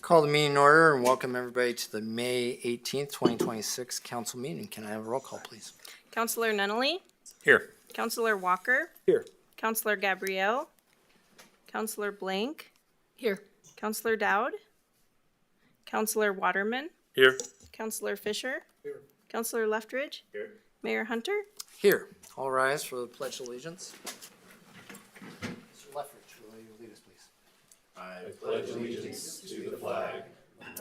Call the meeting in order and welcome everybody to the May 18th, 2026 council meeting. Can I have a roll call, please? Councillor Nunnally, Here. Councillor Walker, Here. Councillor Gabrielle, Councillor Blank, Here. Councillor Dowd, Councillor Waterman, Here. Councillor Fisher, Here. Councillor Leftridge, Here. Mayor Hunter. Here. All rise for the Pledge of Allegiance. Mr. Leftridge, will you lead us, please? I pledge allegiance to the flag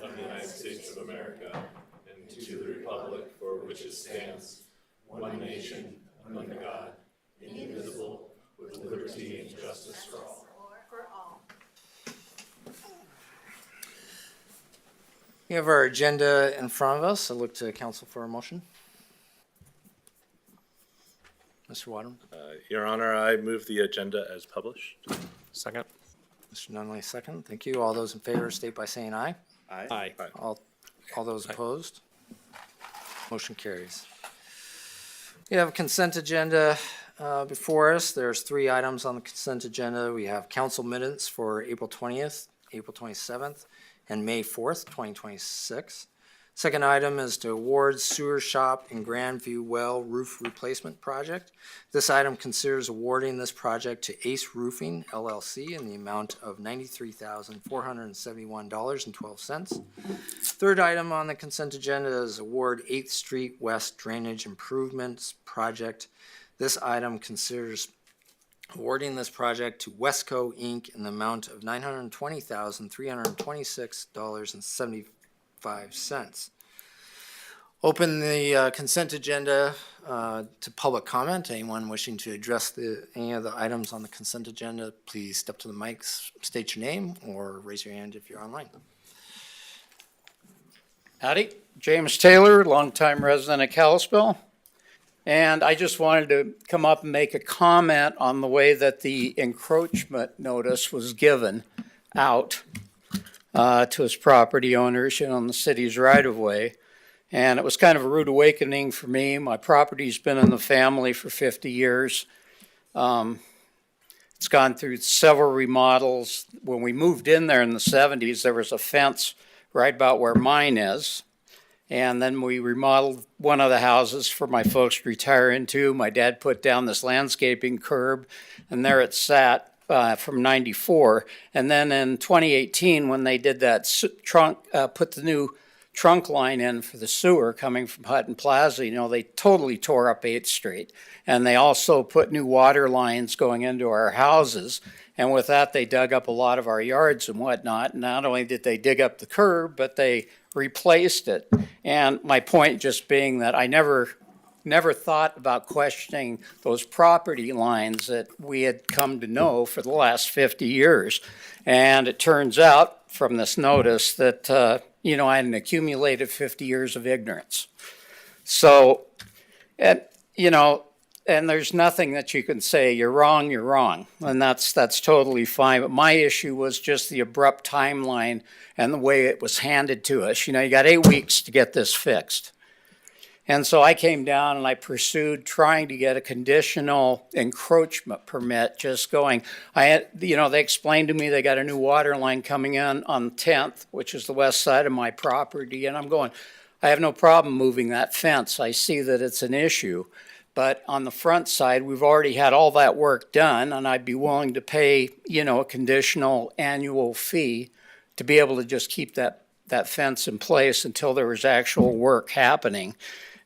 of the United States of America and to the republic for which it stands, one nation, under God, indivisible, with liberty and justice for all. We have our agenda in front of us. I look to council for a motion. Mr. Waterman. Your Honor, I move the agenda as published. Second. Mr. Nunnally, second. Thank you. All those in favor state by saying aye. Aye. All those opposed? Motion carries. We have a consent agenda before us. There's 3 items on the consent agenda. We have council minutes for April 20th, April 27th, and May 4th, 2026. Second item is to award sewer shop and Grandview well roof replacement project. This item considers awarding this project to Ace Roofing LLC in the amount of $93,471.12. Third item on the consent agenda is award 8th Street West Drainage Improvements Project. This item considers awarding this project to Wesco Inc. in the amount of $920,326.75. Open the consent agenda to public comment. Anyone wishing to address any of the items on the consent agenda, please step to the mics, state your name, or raise your hand if you're online. Howdy, James Taylor, longtime resident of Kalispell. And I just wanted to come up and make a comment on the way that the encroachment notice was given out to his property owners, on the city's right-of-way. And it was kind of a rude awakening for me. My property's been in the family for 50 years. It's gone through several remodels. When we moved in there in the 70s, there was a fence right about where mine is. And then we remodeled one of the houses for my folks to retire into. My dad put down this landscaping curb, and there it sat from 94. And then in 2018, when they did that put the new trunk line in for the sewer coming from Hutton Plaza, they totally tore up 8th Street. And they also put new water lines going into our houses. And with that, they dug up a lot of our yards and whatnot. And not only did they dig up the curb, but they replaced it. And my point just being that I never thought about questioning those property lines that we had come to know for the last 50 years. And it turns out from this notice that, I had an accumulated 50 years of ignorance. So, and there's nothing that you can say, you're wrong. And that's totally fine. But my issue was just the abrupt timeline and the way it was handed to us. You got 8 weeks to get this fixed. And so I came down and I pursued trying to get a conditional encroachment permit, just going, they explained to me they got a new water line coming in on 10th, which is the west side of my property. And I'm going, I have no problem moving that fence. I see that it's an issue. But on the front side, we've already had all that work done, and I'd be willing to pay, a conditional annual fee to be able to just keep that fence in place until there was actual work happening.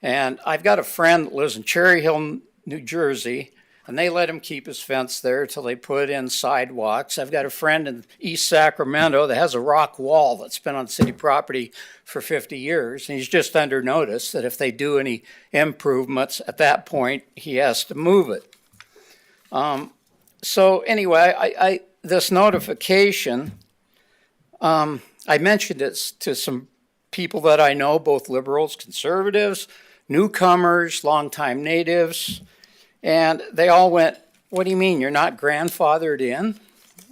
And I've got a friend that lives in Cherry Hill, New Jersey, and they let him keep his fence there till they put in sidewalks. I've got a friend in East Sacramento that has a rock wall that's been on city property for 50 years, and he's just under notice that if they do any improvements at that point, he has to move it. So anyway, this notification, I mentioned it to some people that I know, both liberals, conservatives, newcomers, longtime natives, and they all went, what do you mean, you're not grandfathered in?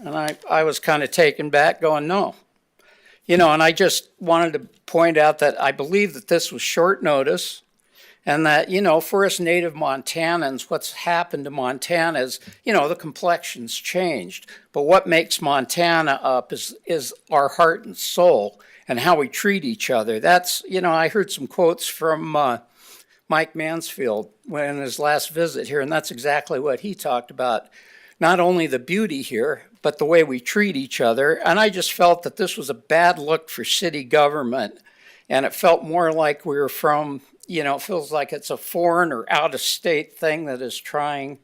And I was kind of taken back going, no. And I just wanted to point out that I believe that this was short notice, And that, for us native Montanans, what's happened to Montana is, the complexion's changed. But what makes Montana up is our heart and soul and how we treat each other. That's, I heard some quotes from Mike Mansfield in his last visit here, and that's exactly what he talked about. Not only the beauty here, but the way we treat each other. And I just felt that this was a bad look for city government. And it felt more like we were from, it feels like it's a foreign or out of state thing that is trying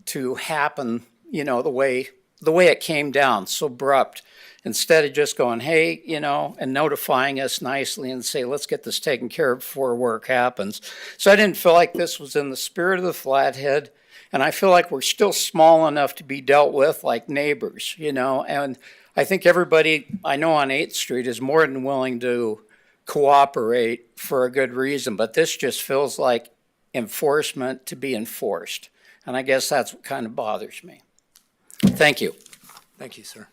to happen, the way it came down, so abrupt. Instead of just going, hey, and notifying us nicely and say, let's get this taken care of before work happens. So I didn't feel like this was in the spirit of the Flathead. And I feel like we're still small enough to be dealt with like neighbors, and I think everybody I know on 8th Street is more than willing to cooperate for a good reason. But this just feels like enforcement to be enforced. And I guess that's what kind of bothers me. Thank you. Thank you, sir.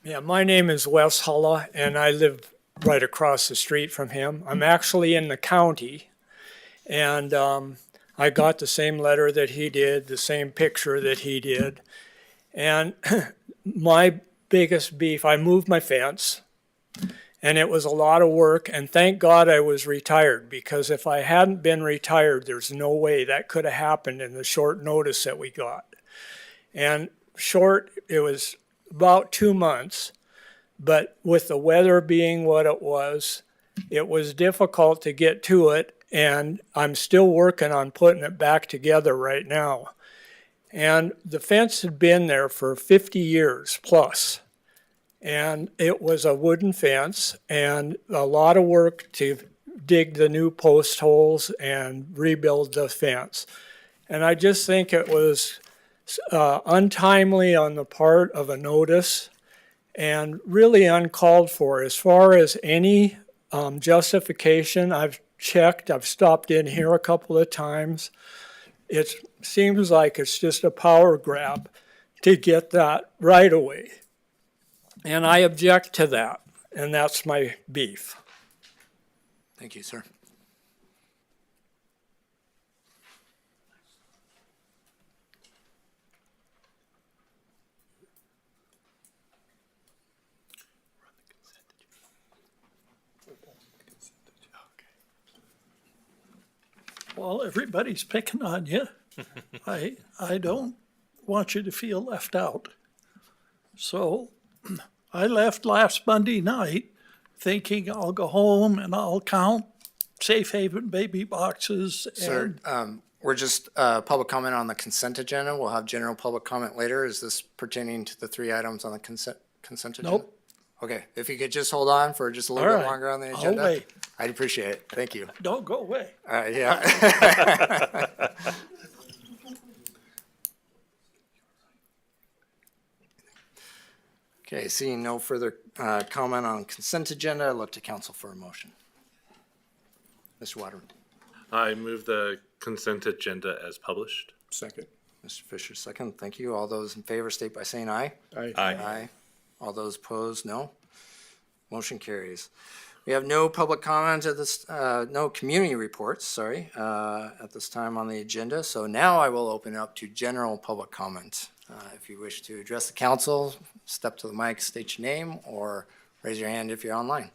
Yeah, my name is Wes Hulla, and I live right across the street from him. I'm actually in the county, and I got the same letter that he did, the same picture that he did. And my biggest beef, I moved my fence, and it was a lot of work, and thank God I was retired, because if I hadn't been retired, there's no way that could have happened in the short notice that we got. And it was about 2 months, but with the weather being what it was difficult to get to it, and I'm still working on putting it back together right now. And the fence had been there for 50 years plus, and it was a wooden fence and a lot of work to dig the new post holes and rebuild the fence. And I just think it was untimely on the part of a notice and really uncalled for. As far as any justification, I've checked, I've stopped in here a couple of times. It seems like it's just a power grab to get that right away. And I object to that, and that's my beef. Thank you, sir. Well, everybody's picking on you. I don't want you to feel left out. So I left last Monday night thinking I'll go home and I'll count Safe Haven baby boxes. Sir, we're just public comment on the consent agenda. We'll have general public comment later. Is this pertaining to the 3 items on the consent agenda? Nope. Okay, if you could just hold on for just a little All bit right. longer on the I'll agenda. wait. I'd appreciate it. Thank you. Don't go away. All right, yeah. Okay, seeing no further comment on consent agenda, I'd look to council for a motion. Mr. Waterman. I move the consent agenda as published. Second. Mr. Fisher, second. Thank you. All those in favor state by saying aye. Aye. Aye. All those opposed, no. Motion carries. We have no public comment at this, no community reports, sorry, at this time on the agenda. So now I will open up to general public comment. If you wish to address the council, step to the mic, state your name, or raise your hand if you're online.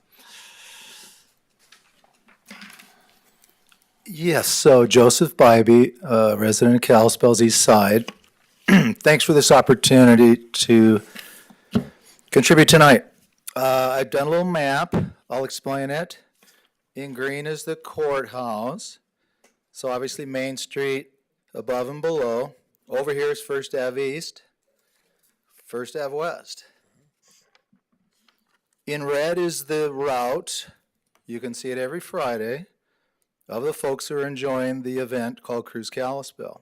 Yes, so Joseph Bybee, resident of Kalispell's East Side. Thanks for this opportunity to contribute tonight. I've done a little map. I'll explain it. In green is the courthouse. So obviously Main Street above and below. Over here is First Ave East, First Ave West. In red is the route. You can see it every Friday of the folks who are enjoying the event called Cruise Kalispell.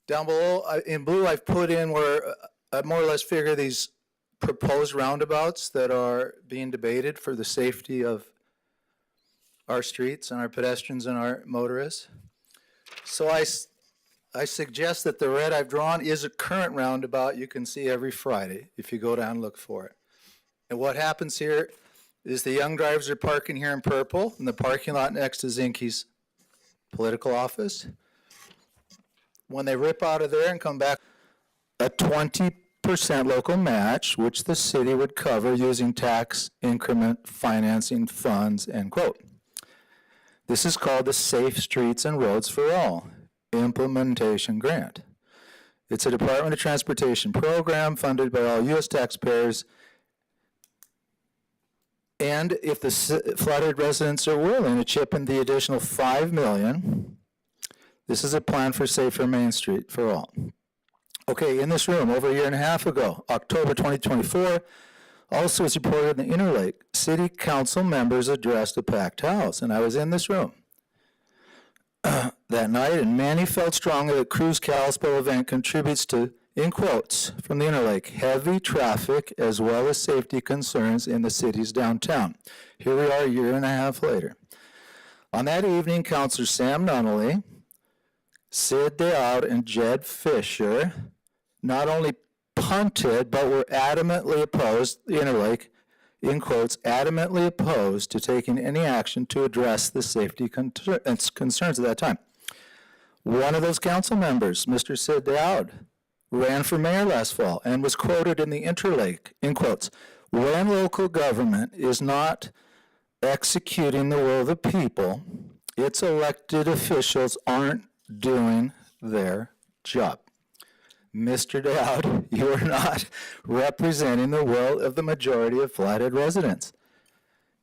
Down below, in blue, I've put in where I more or less figure these proposed roundabouts that are being debated for the safety of our streets and our pedestrians and our motorists. So I suggest that the red I've drawn is a current roundabout you can see every Friday if you go down and look for it. And what happens here is the young drivers are parking here in purple in the parking lot next to Zinke's political office. When they rip out of there and come back, a 20% local match, which the city would cover using tax increment financing funds, end quote. This is called the Safe Streets and Roads for All Implementation Grant. It's a Department of Transportation program funded by all U.S. taxpayers. And if the flooded residents are willing to chip in the additional $5 million, this is a plan for safer Main Street for all. Okay, in this room, over a year and a half ago, October 2024, also as reported in the Interlake, City Council members addressed a packed house, and I was in this room that night, and many felt strongly that Cruise Kalispell event contributes to, in quotes from the Interlake, heavy traffic as well as safety concerns in the city's downtown. Here we are a year and a half later. On that evening, Councilor Sam Nunnally, Sid Dowd, and Jed Fisher not only punted, but were adamantly opposed, the Interlake, in quotes, adamantly opposed to taking any action to address the safety concerns at that time. One of those council members, Mr. Sid Dowd, ran for mayor last fall and was quoted in the Interlake, in quotes, when local government is not executing the will of the people, its elected officials aren't doing their job. Mr. Dowd, you are not representing the will of the majority of Flathead residents.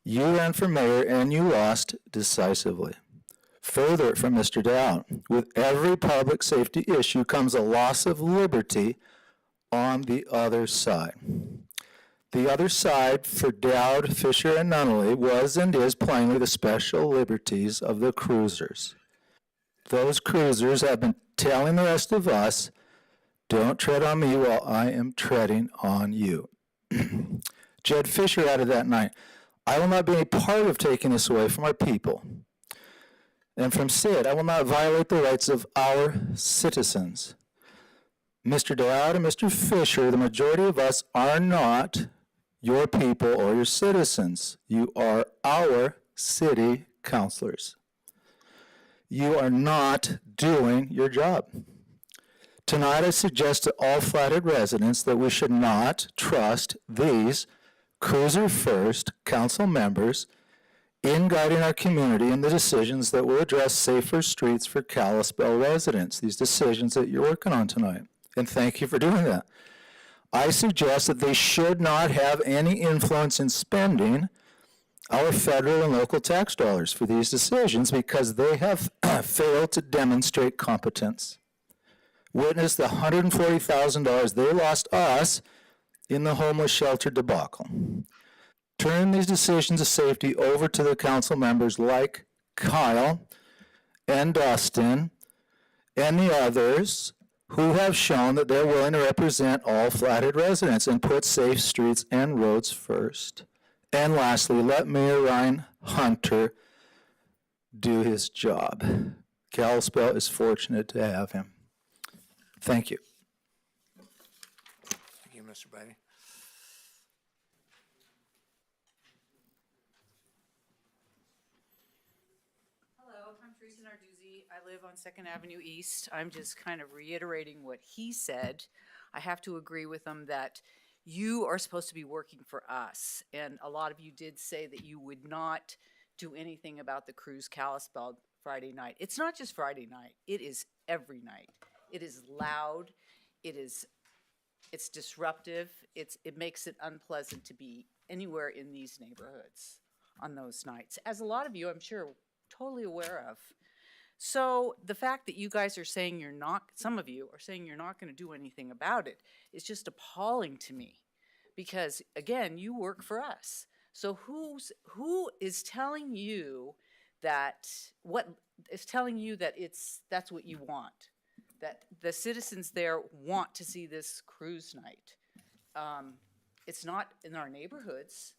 You ran for mayor and you lost decisively. Further from Mr. Dowd, with every public safety issue comes a loss of liberty on the other side. The other side for Dowd, Fisher, and Nunnally was and is plainly the special liberties of the cruisers. Those cruisers have been telling the rest of us, don't tread on me while I am treading on you. Jed Fisher added that night, I will not be any part of taking this away from our people. And from Sid, I will not violate the rights of our citizens. Mr. Dowd and Mr. Fisher, the majority of us are not your people or your citizens. You are our city councilors. You are not doing your job. Tonight I suggest to all Flathead residents that we should not trust these Cruiser First council members in guiding our community in the decisions that will address safer streets for Kalispell residents, these decisions that you're working on tonight. And thank you for doing that. I suggest that they should not have any influence in spending our federal and local tax dollars for these decisions because they have failed to demonstrate competence. Witness the $140,000 they lost us in the homeless shelter debacle. Turn these decisions of safety over to the council members like Kyle and Dustin and the others who have shown that they're willing to represent all Flathead residents and put safe streets and roads first. And lastly, let Mayor Ryan Hunter do his job. Kalispell is fortunate to have him. Thank you. Thank you, Mr. Bybee. Hello, I'm Teresa Narduzzi. I live on Second Avenue East. I'm just kind of reiterating what he said. I have to agree with him that you are supposed to be working for us. And a lot of you did say that you would not do anything about the Cruise Kalispell Friday night. It's not just Friday night. It is every night. It is loud. It's disruptive. It makes it unpleasant to be anywhere in these neighborhoods on those nights, as a lot of you, I'm sure, totally aware of. So the fact that you guys are saying you're not, some of you are saying you're not going to do anything about it is just appalling to me, because again, you work for us. So who is telling you that that's what you want? That the citizens there want to see this cruise night. It's not in our neighborhoods.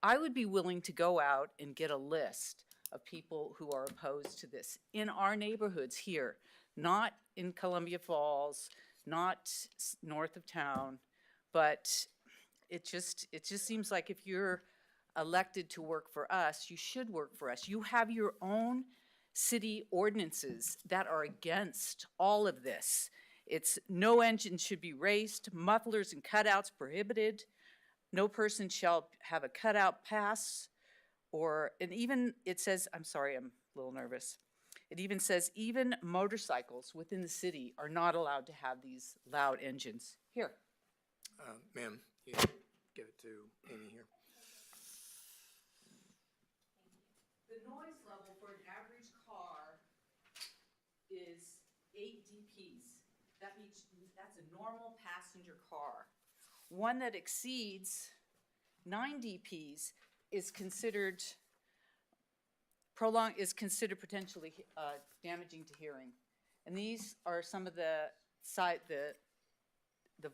I would be willing to go out and get a list of people who are opposed to this in our neighborhoods here. not in Columbia Falls, not north of town, but it just seems like if you're elected to work for us, you should work for us. You have your own city ordinances that are against all of this. It's no engine should be raced, mufflers and cutouts prohibited, no person shall have a cutout pass, and even it says, I'm sorry, I'm a little nervous. It even says even motorcycles within the city are not allowed to have these loud engines. Here. Ma'am, you give it to Amy here. The noise level for an average car is 8 dPs. That means that's a normal passenger car. One that exceeds 9 dPs is considered potentially damaging to hearing. And these are some of the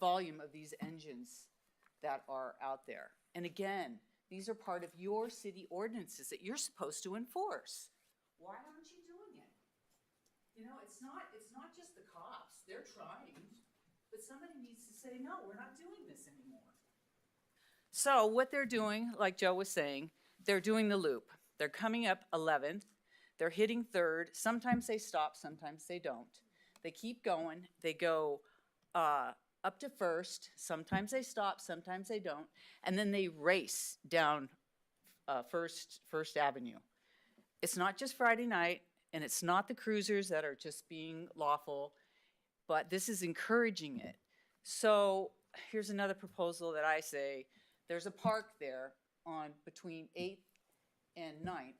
volume of these engines that are out there. And again, these are part of your city ordinances that you're supposed to enforce. Why aren't you doing it? You know, it's not just the cops. They're trying, but somebody needs to say, no, we're not doing this anymore. So what they're doing, like Joe was saying, they're doing the loop. They're coming up 11th. They're hitting 3rd. Sometimes they stop, sometimes they don't. They keep going. They go up to 1st. Sometimes they stop, sometimes they don't. And then they race down First Avenue. It's not just Friday night, and it's not the cruisers that are just being lawful, but this is encouraging it. So here's another proposal that I say. There's a park there on between 8th and 9th.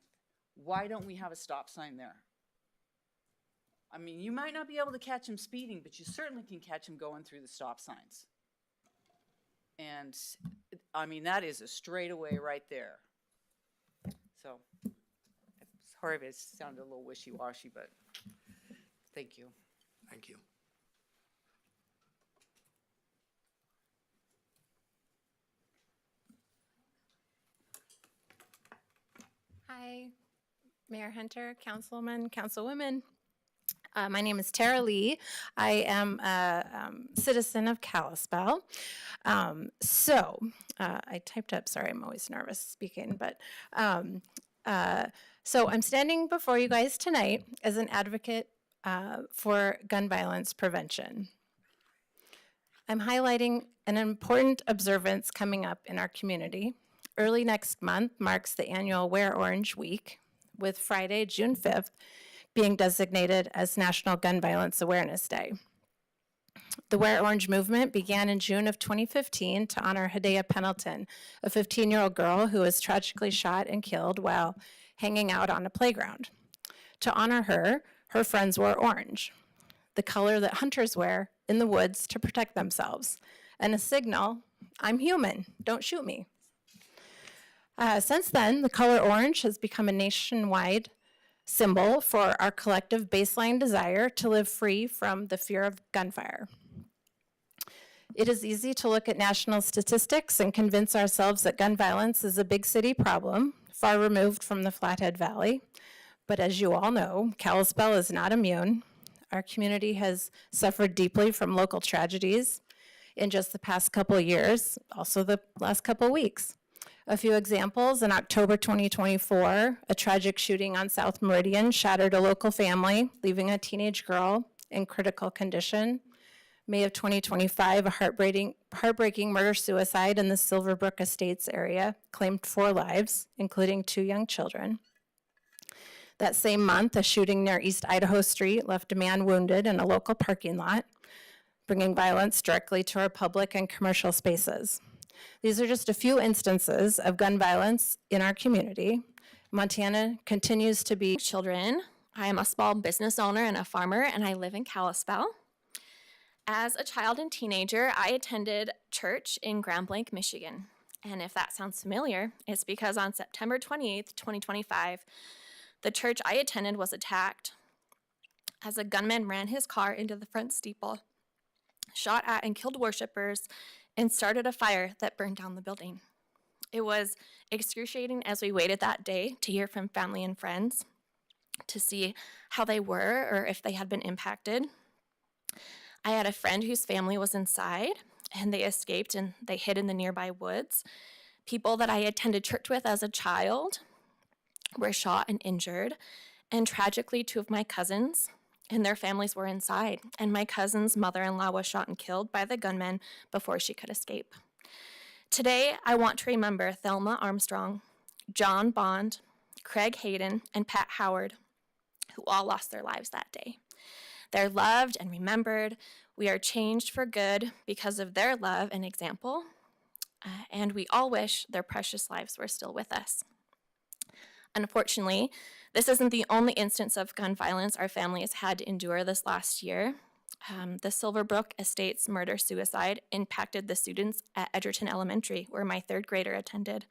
Why don't we have a stop sign there? I mean, you might not be able to catch them speeding, but you certainly can catch them going through the stop signs. And, I mean, that is a straightaway right there. So, sorry if it sounded a little wishy-washy, but thank you. Thank you. Hi, Mayor Hunter, Councilman, Councilwomen. My name is Tara Lee. I am a citizen of Kalispell. I typed up, sorry, I'm always nervous speaking, but so I'm standing before you guys tonight as an advocate for gun violence prevention. I'm highlighting an important observance coming up in our community. Early next month marks the annual Wear Orange Week, with Friday, June 5th, being designated as National Gun Violence Awareness Day. The Wear Orange movement began in June of 2015 to honor Hidea Pendleton, a 15-year-old girl who was tragically shot and killed while hanging out on a playground. To honor her, her friends wore orange, the color that hunters wear in the woods to protect themselves, and a signal, I'm human, don't shoot me. Since then, the color orange has become a nationwide symbol for our collective baseline desire to live free from the fear of gunfire. It is easy to look at national statistics and convince ourselves that gun violence is a big city problem, far removed from the Flathead Valley. But as you all know, Kalispell is not immune. Our community has suffered deeply from local tragedies in just the past couple of years, also the last couple of weeks. A few examples: in October 2024, a tragic shooting on South Meridian shattered a local family, leaving a teenage girl in critical condition. May of 2025, a heartbreaking murder-suicide in the Silverbrook Estates area claimed 4 lives, including 2 young children. That same month, a shooting near East Idaho Street left a man wounded in a local parking lot, bringing violence directly to our public and commercial spaces. These are just a few instances of gun violence in our community. Montana continues to be children. I am a small business owner and a farmer, and I live in Kalispell. As a child and teenager, I attended church in Grand Blanc, Michigan. And if that sounds familiar, it's because on September 28th, 2025, the church I attended was attacked as a gunman ran his car into the front steeple, shot at and killed worshipers, and started a fire that burned down the building. It was excruciating as we waited that day to hear from family and friends. to see how they were or if they had been impacted. I had a friend whose family was inside and they escaped and they hid in the nearby woods. People that I attended church with as a child were shot and injured. And tragically, 2 of my cousins and their families were inside. And my cousin's mother-in-law was shot and killed by the gunmen before she could escape. Today, I want to remember Thelma Armstrong, John Bond, Craig Hayden, and Pat Howard, who all lost their lives that day. They're loved and remembered. We are changed for good because of their love and example. And we all wish their precious lives were still with us. Unfortunately, this isn't the only instance of gun violence our family has had to endure this last year. The Silverbrook Estates murder-suicide impacted the students at Edgerton Elementary, where my 3rd grader attended.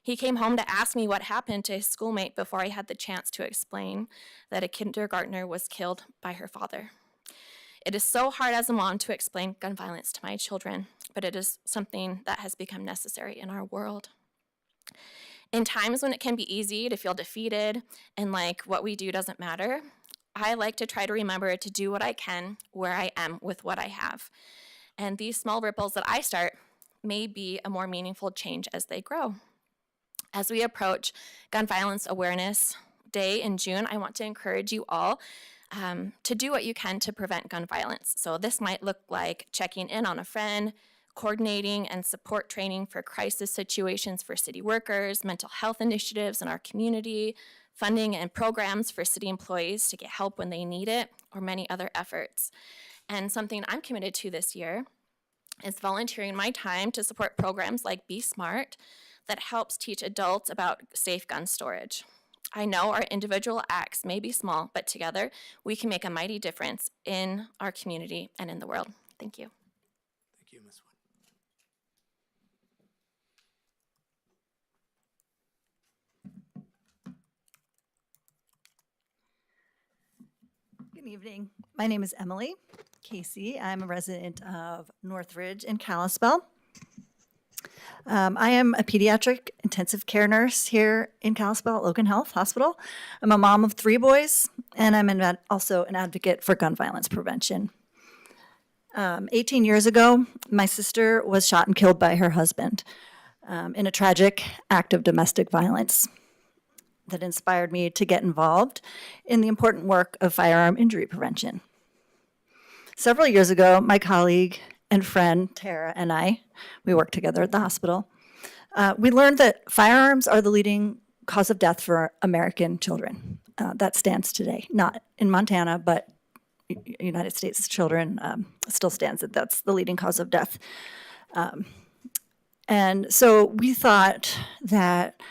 He came home to ask me what happened to his schoolmate before I had the chance to explain that a kindergartner was killed by her father. It is so hard as a mom to explain gun violence to my children, but it is something that has become necessary in our world. In times when it can be easy to feel defeated and like what we do doesn't matter, I like to try to remember to do what I can where I am with what I have. And these small ripples that I start may be a more meaningful change as they grow. As we approach Gun Violence Awareness Day in June, I want to encourage you all to do what you can to prevent gun violence. So this might look like checking in on a friend, coordinating and support training for crisis situations for city workers, mental health initiatives in our community, funding and programs for city employees to get help when they need it, or many other efforts. And something I'm committed to this year is volunteering my time to support programs like Be Smart that helps teach adults about safe gun storage. I know our individual acts may be small, but together we can make a mighty difference in our community and in the world. Thank you. Thank you, Ms. Wood. Good evening. My name is Emily Casey. I'm a resident of Northridge in Kalispell. I am a pediatric intensive care nurse here in Kalispell, Logan Health Hospital. I'm a mom of 3 boys, and I'm also an advocate for gun violence prevention. 18 years ago, my sister was shot and killed by her husband in a tragic act of domestic violence that inspired me to get involved in the important work of firearm injury prevention. Several years ago, my colleague and friend, Tara, and we worked together at the hospital. We learned that firearms are the leading cause of death for American children. That stands today, not in Montana, but United States children still stands that that's the leading cause of death. And so we thought that,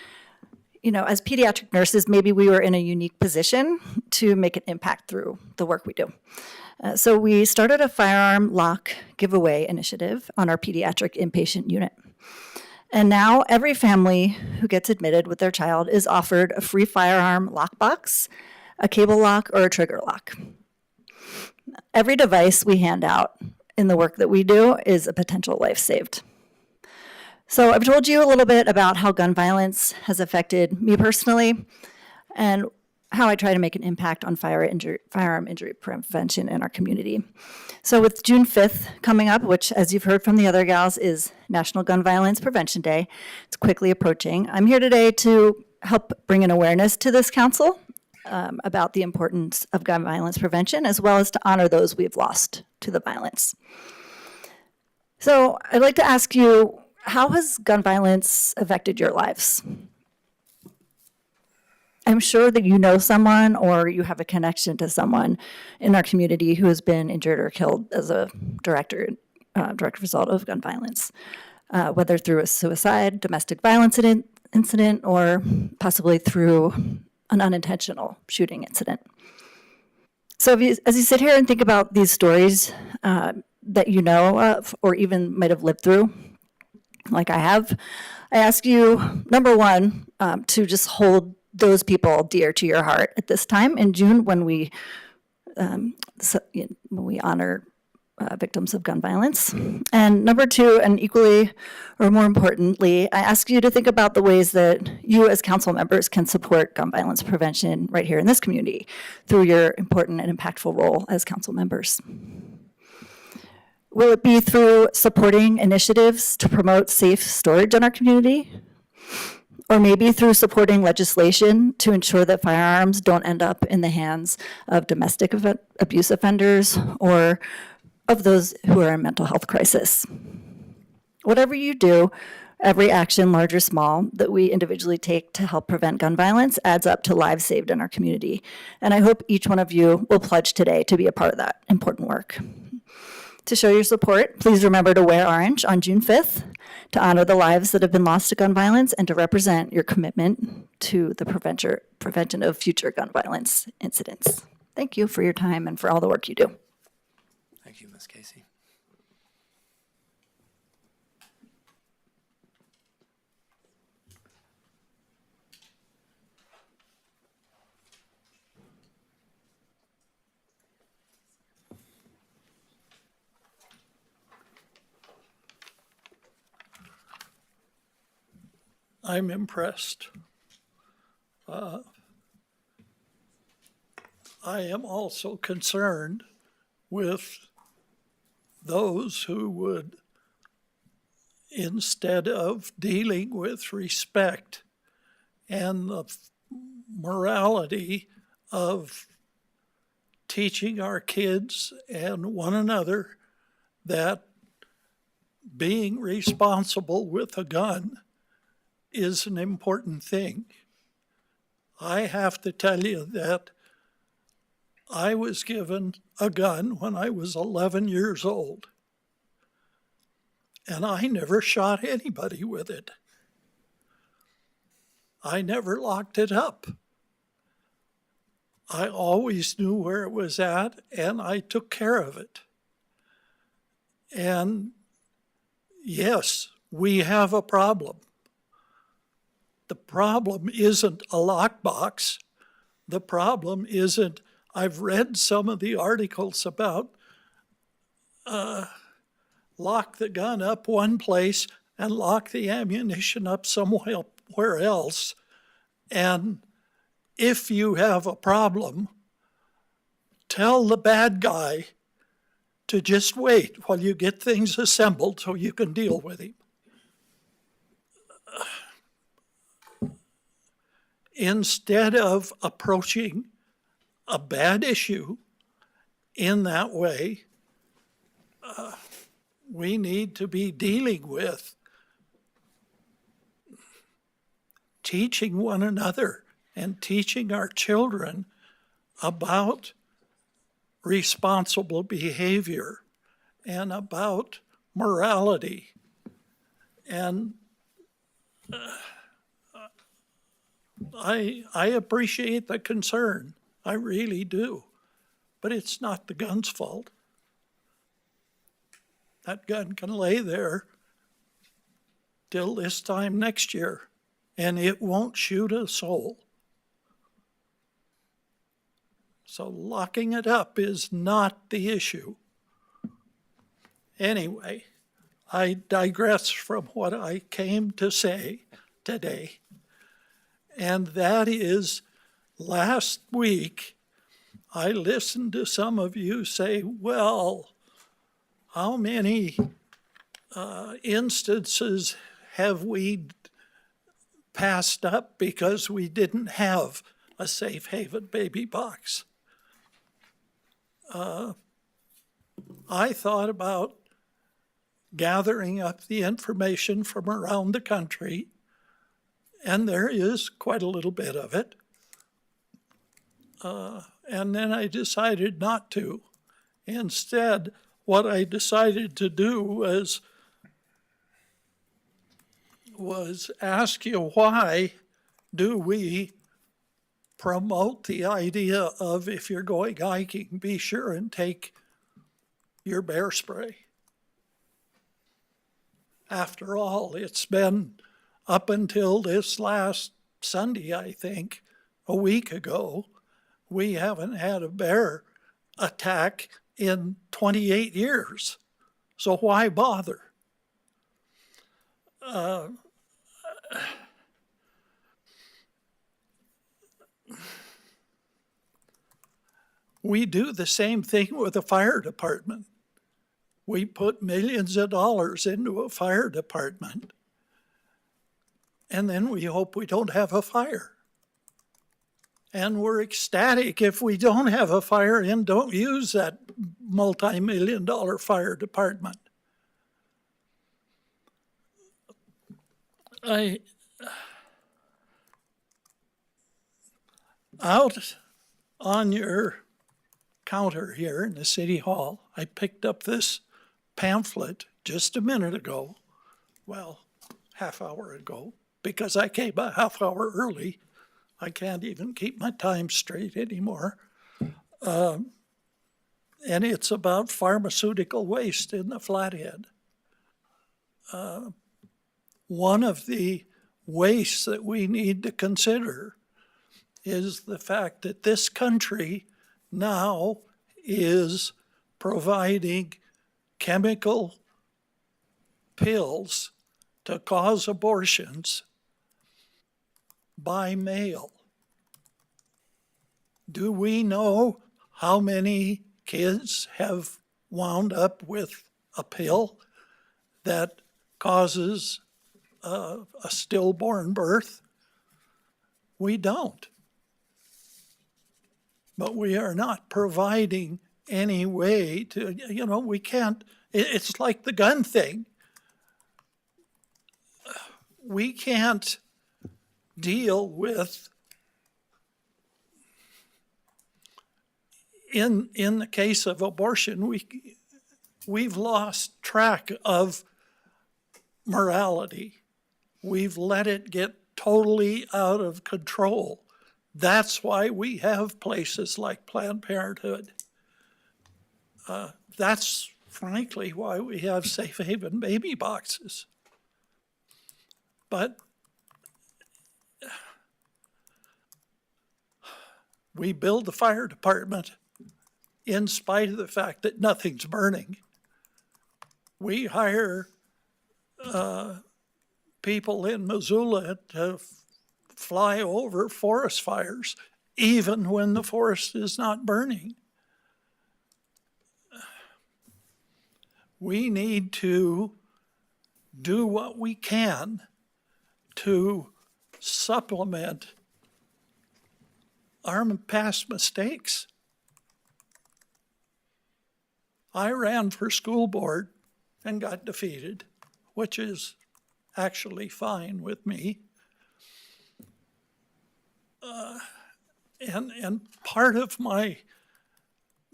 as pediatric nurses, maybe we were in a unique position to make an impact through the work we do. So we started a firearm lock giveaway initiative on our pediatric inpatient unit. And now every family who gets admitted with their child is offered a free firearm lockbox, a cable lock, or a trigger lock. Every device we hand out in the work that we do is a potential life saved. So I've told you a little bit about how gun violence has affected me personally and how I try to make an impact on firearm injury prevention in our community. So with June 5th coming up, which as you've heard from the other gals is National Gun Violence Prevention Day, it's quickly approaching. I'm here today to help bring an awareness to this council about the importance of gun violence prevention, as well as to honor those we've lost to the violence. So I'd like to ask you, how has gun violence affected your lives? I'm sure that you know someone or you have a connection to someone in our community who has been injured or killed as a direct result of gun violence, whether through a suicide, domestic violence incident, or possibly through an unintentional shooting incident. So as you sit here and think about these stories that you know of or even might have lived through, like I have, I ask you, number one, to just hold those people dear to your heart at this time in June when we honor victims of gun violence. And number two, and equally or more importantly, I ask you to think about the ways that you as council members can support gun violence prevention right here in this community through your important and impactful role as council members. Will it be through supporting initiatives to promote safe storage in our community? Or maybe through supporting legislation to ensure that firearms don't end up in the hands of domestic abuse offenders or of those who are in mental health crisis. Whatever you do, every action, large or small, that we individually take to help prevent gun violence adds up to lives saved in our community. And I hope each one of you will pledge today to be a part of that important work. To show your support, please remember to wear orange on June 5th to honor the lives that have been lost to gun violence and to represent your commitment to the prevention of future gun violence incidents. Thank you for your time and for all the work you do. Thank you, Ms. Casey. I'm impressed. I am also concerned with those who would, instead of dealing with respect and the morality of teaching our kids and one another that being responsible with a gun is an important thing. I have to tell you that I was given a gun when I was 11 years old, and I never shot anybody with it. I never locked it up. I always knew where it was at, and I took care of it. And yes, we have a problem. The problem isn't a lockbox. The problem isn't, I've read some of the articles about lock the gun up one place and lock the ammunition up somewhere else. And if you have a problem, tell the bad guy to just wait while you get things assembled so you can deal with him. Instead of approaching a bad issue in that way, we need to be dealing with teaching one another and teaching our children about responsible behavior and about morality. And I appreciate the concern. I really do. But it's not the gun's fault. That gun can lay there till this time next year, and it won't shoot a soul. So locking it up is not the issue. Anyway, I digress from what I came to say today. And that is, last week, I listened to some of you say, well, how many instances have we passed up because we didn't have a safe haven baby box? I thought about gathering up the information from around the country, and there is quite a little bit of it. And then I decided not to. Instead, what I decided to do was ask you, why do we promote the idea of, if you're going hiking, be sure and take your bear spray? After all, it's been up until this last Sunday, I think, a week ago, we haven't had a bear attack in 28 years. So why bother? We do the same thing with the fire department. We put millions of dollars into a fire department, and then we hope we don't have a fire. And we're ecstatic if we don't have a fire and don't use that multi-million-dollar fire department. Out on your counter here in the city hall, I picked up this pamphlet just a minute ago, well, half hour ago, because I came a half hour early. I can't even keep my time straight anymore. And it's about pharmaceutical waste in the Flathead. One of the wastes that we need to consider is the fact that this country now is providing chemical pills to cause abortions by mail. Do we know how many kids have wound up with a pill that causes a stillborn birth? We don't. But we are not providing any way to, we can't, it's like the gun thing. We can't deal with, in the case of abortion, we've lost track of morality. We've let it get totally out of control. That's why we have places like Planned Parenthood. That's frankly why we have safe haven baby boxes. But we build the fire department in spite of the fact that nothing's burning. We hire people in Missoula to fly over forest fires, even when the forest is not burning. We need to do what we can to supplement our past mistakes. I ran for school board and got defeated, which is actually fine with me. And part of my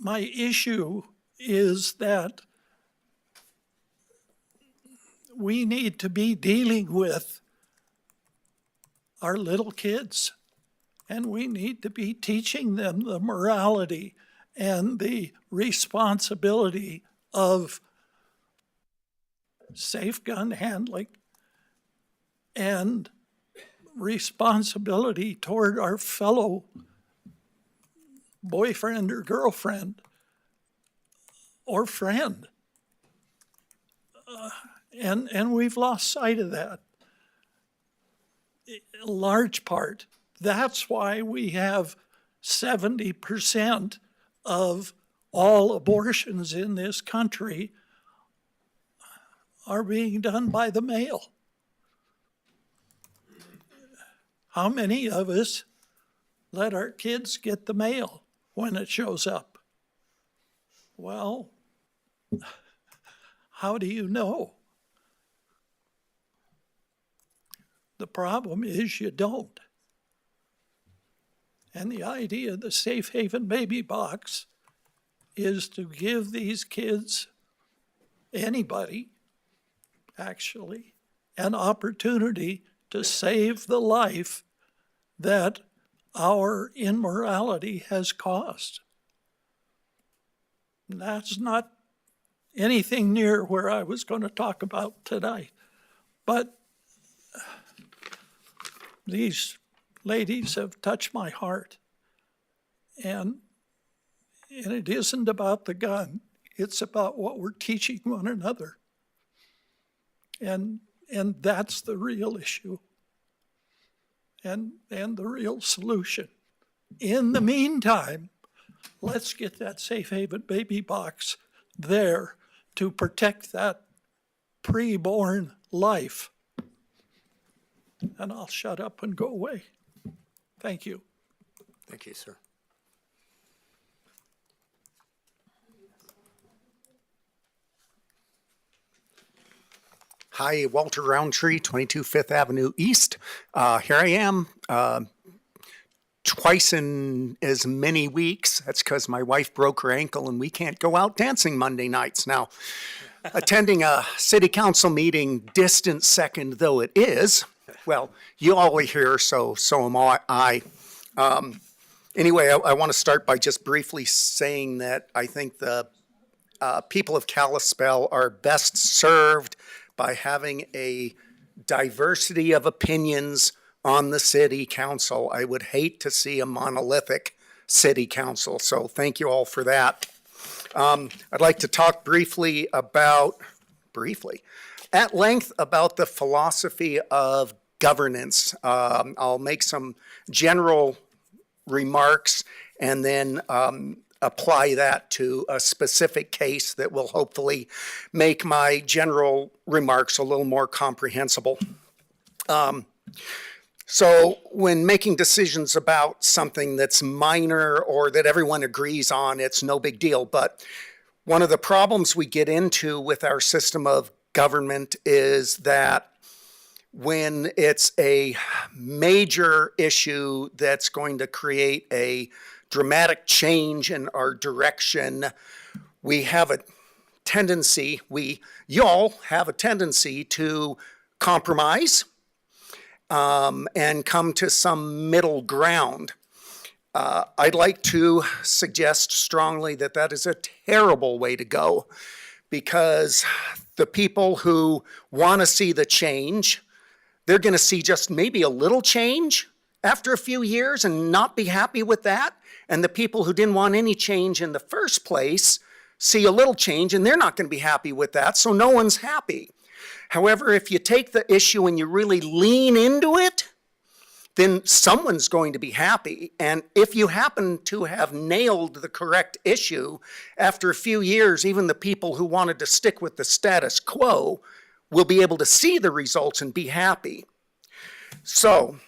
issue is that we need to be dealing with our little kids, and we need to be teaching them the morality and the responsibility of safe gun handling and responsibility toward our fellow boyfriend or girlfriend or friend. And we've lost sight of that. In large part, that's why we have 70% of all abortions in this country are being done by the mail. How many of us let our kids get the mail when it shows up? Well, how do you know? The problem is you don't. And the idea of the Safe Haven Baby Box is to give these kids, anybody actually, an opportunity to save the life that our immorality has caused. And that's not anything near where I was going to talk about tonight. But these ladies have touched my heart. And And it isn't about the gun. It's about what we're teaching one another. And that's the real issue. And the real solution. In the meantime, let's get that safe haven baby box there to protect that preborn life. And I'll shut up and go away. Thank you. Thank you, sir. Hi, Walter Roundtree, 22 Fifth Avenue East. Here I am, twice in as many weeks. That's because my wife broke her ankle and we can't go out dancing Monday nights. Now, attending a city council meeting, distant second though it is, well, you all are here, so am I. Anyway, I want to start by just briefly saying that I think the people of Kalispell are best served by having a diversity of opinions on the city council. I would hate to see a monolithic city council, so thank you all for that. I'd like to talk at length about the philosophy of governance. I'll make some general remarks and then apply that to a specific case that will hopefully make my general remarks a little more comprehensible. So when making decisions about something that's minor or that everyone agrees on, it's no big deal. But one of the problems we get into with our system of government is that when it's a major issue that's going to create a dramatic change in our direction, we have a tendency, y'all have a tendency to compromise and come to some middle ground. I'd like to suggest strongly that that is a terrible way to go, because the people who want to see the change, they're going to see just maybe a little change after a few years and not be happy with that. And the people who didn't want any change in the first place see a little change and they're not going to be happy with that, so no one's happy. However, if you take the issue and you really lean into it, then someone's going to be happy. And if you happen to have nailed the correct issue, after a few years, even the people who wanted to stick with the status quo will be able to see the results and be happy. So,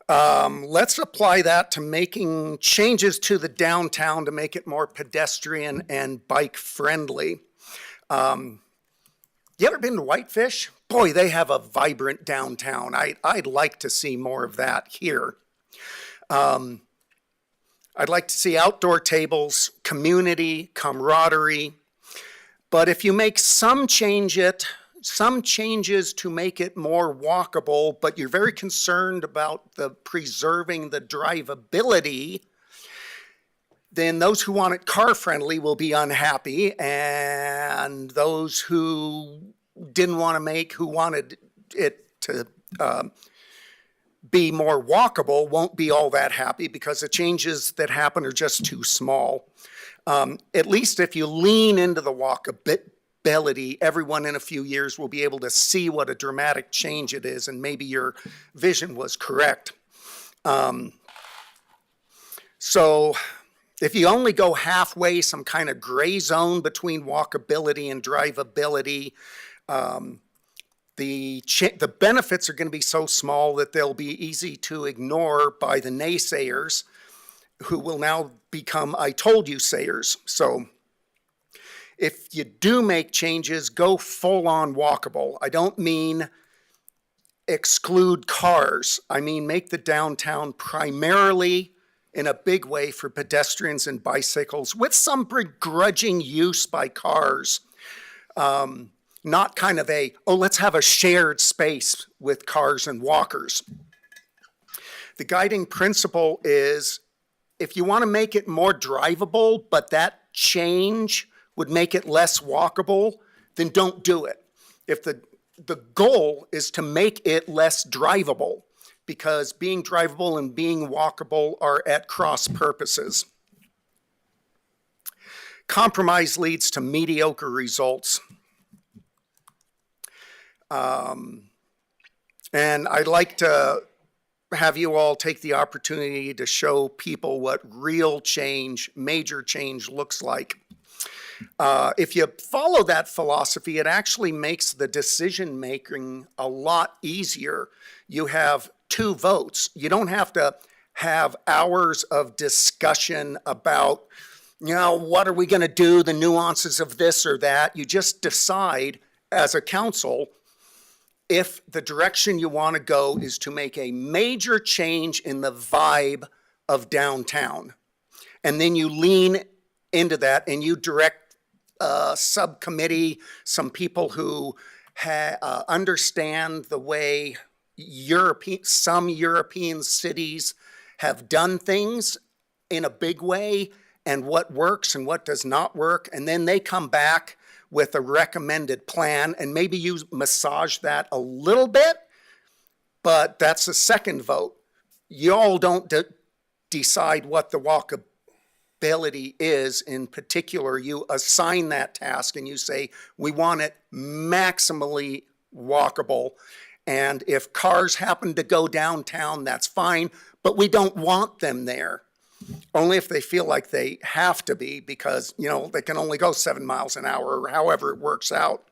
let's apply that to making changes to the downtown to make it more pedestrian and bike friendly. You ever been to Whitefish? Boy, they have a vibrant downtown. I'd like to see more of that here. I'd like to see outdoor tables, community, camaraderie. But if you make some changes to make it more walkable, but you're very concerned about preserving the drivability, then those who want it car friendly will be unhappy, and those who wanted it to be more walkable won't be all that happy because the changes that happen are just too small. At least if you lean into the walkability, everyone in a few years will be able to see what a dramatic change it is, and maybe your vision was correct. So if you only go halfway, some kind of gray zone between walkability and drivability, the benefits are going to be so small that they'll be easy to ignore by the naysayers, who will now become I told you sayers. So if you do make changes, go full on walkable. I don't mean exclude cars. I mean make the downtown primarily in a big way for pedestrians and bicycles, with some begrudging use by cars. Not kind of let's have a shared space with cars and walkers. The guiding principle is, if you want to make it more drivable, but that change would make it less walkable, then don't do it. If the goal is to make it less drivable, because being drivable and being walkable are at cross purposes. compromise leads to mediocre results. And I'd like to have you all take the opportunity to show people what real change, major change looks like. If you follow that philosophy, it actually makes the decision making a lot easier. You have 2 votes. You don't have to have hours of discussion about, what are we going to do, the nuances of this or that. You just decide as a council if the direction you want to go is to make a major change in the vibe of downtown. And then you lean into that and you direct a subcommittee, some people who understand the way some European cities have done things in a big way and what works and what does not work. And then they come back with a recommended plan, and maybe you massage that a little bit, but that's a second vote. You all don't decide what the walkability is in particular. You assign that task and you say, we want it maximally walkable. And if cars happen to go downtown, that's fine, but we don't want them there. Only if they feel like they have to be, because, they can only go 7 miles an hour or however it works out.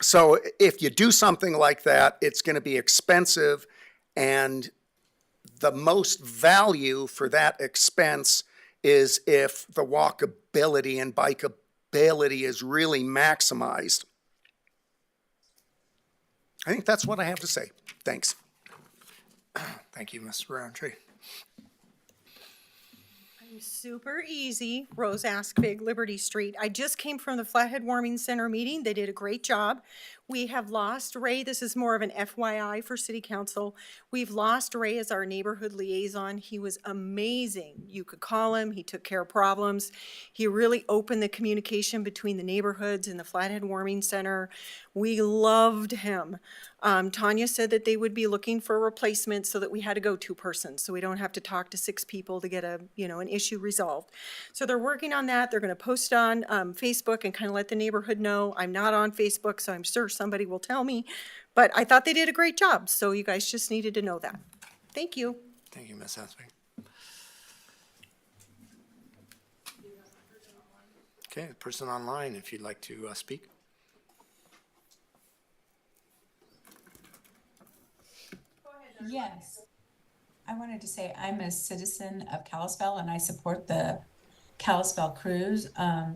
So if you do something like that, it's going to be expensive, and the most value for that expense is if the walkability and bikeability is really maximized. I think that's what I have to say. Thanks. Thank you, Mr. Roundtree. Super easy. Rose Askvig, Liberty Street. I just came from the Flathead Warming Center meeting. They did a great job. We have lost Ray. This is more of an FYI for City Council. We've lost Ray as our neighborhood liaison. He was amazing. You could call him. He took care of problems. He really opened the communication between the neighborhoods and the Flathead Warming Center. We loved him. Tanya said that they would be looking for a replacement so that we had to go 2 persons, so we don't have to talk to 6 people to get an issue resolved. So they're working on that. They're going to post on Facebook and kind of let the neighborhood know. I'm not on Facebook, so I'm sure somebody will tell me. But I thought they did a great job, so you guys just needed to know that. Thank you. Thank you, Ms. Asping. Okay, the person online, if you'd like to speak. Yes. I wanted to say I'm a citizen of Kalispell and I support the Kalispell Cruise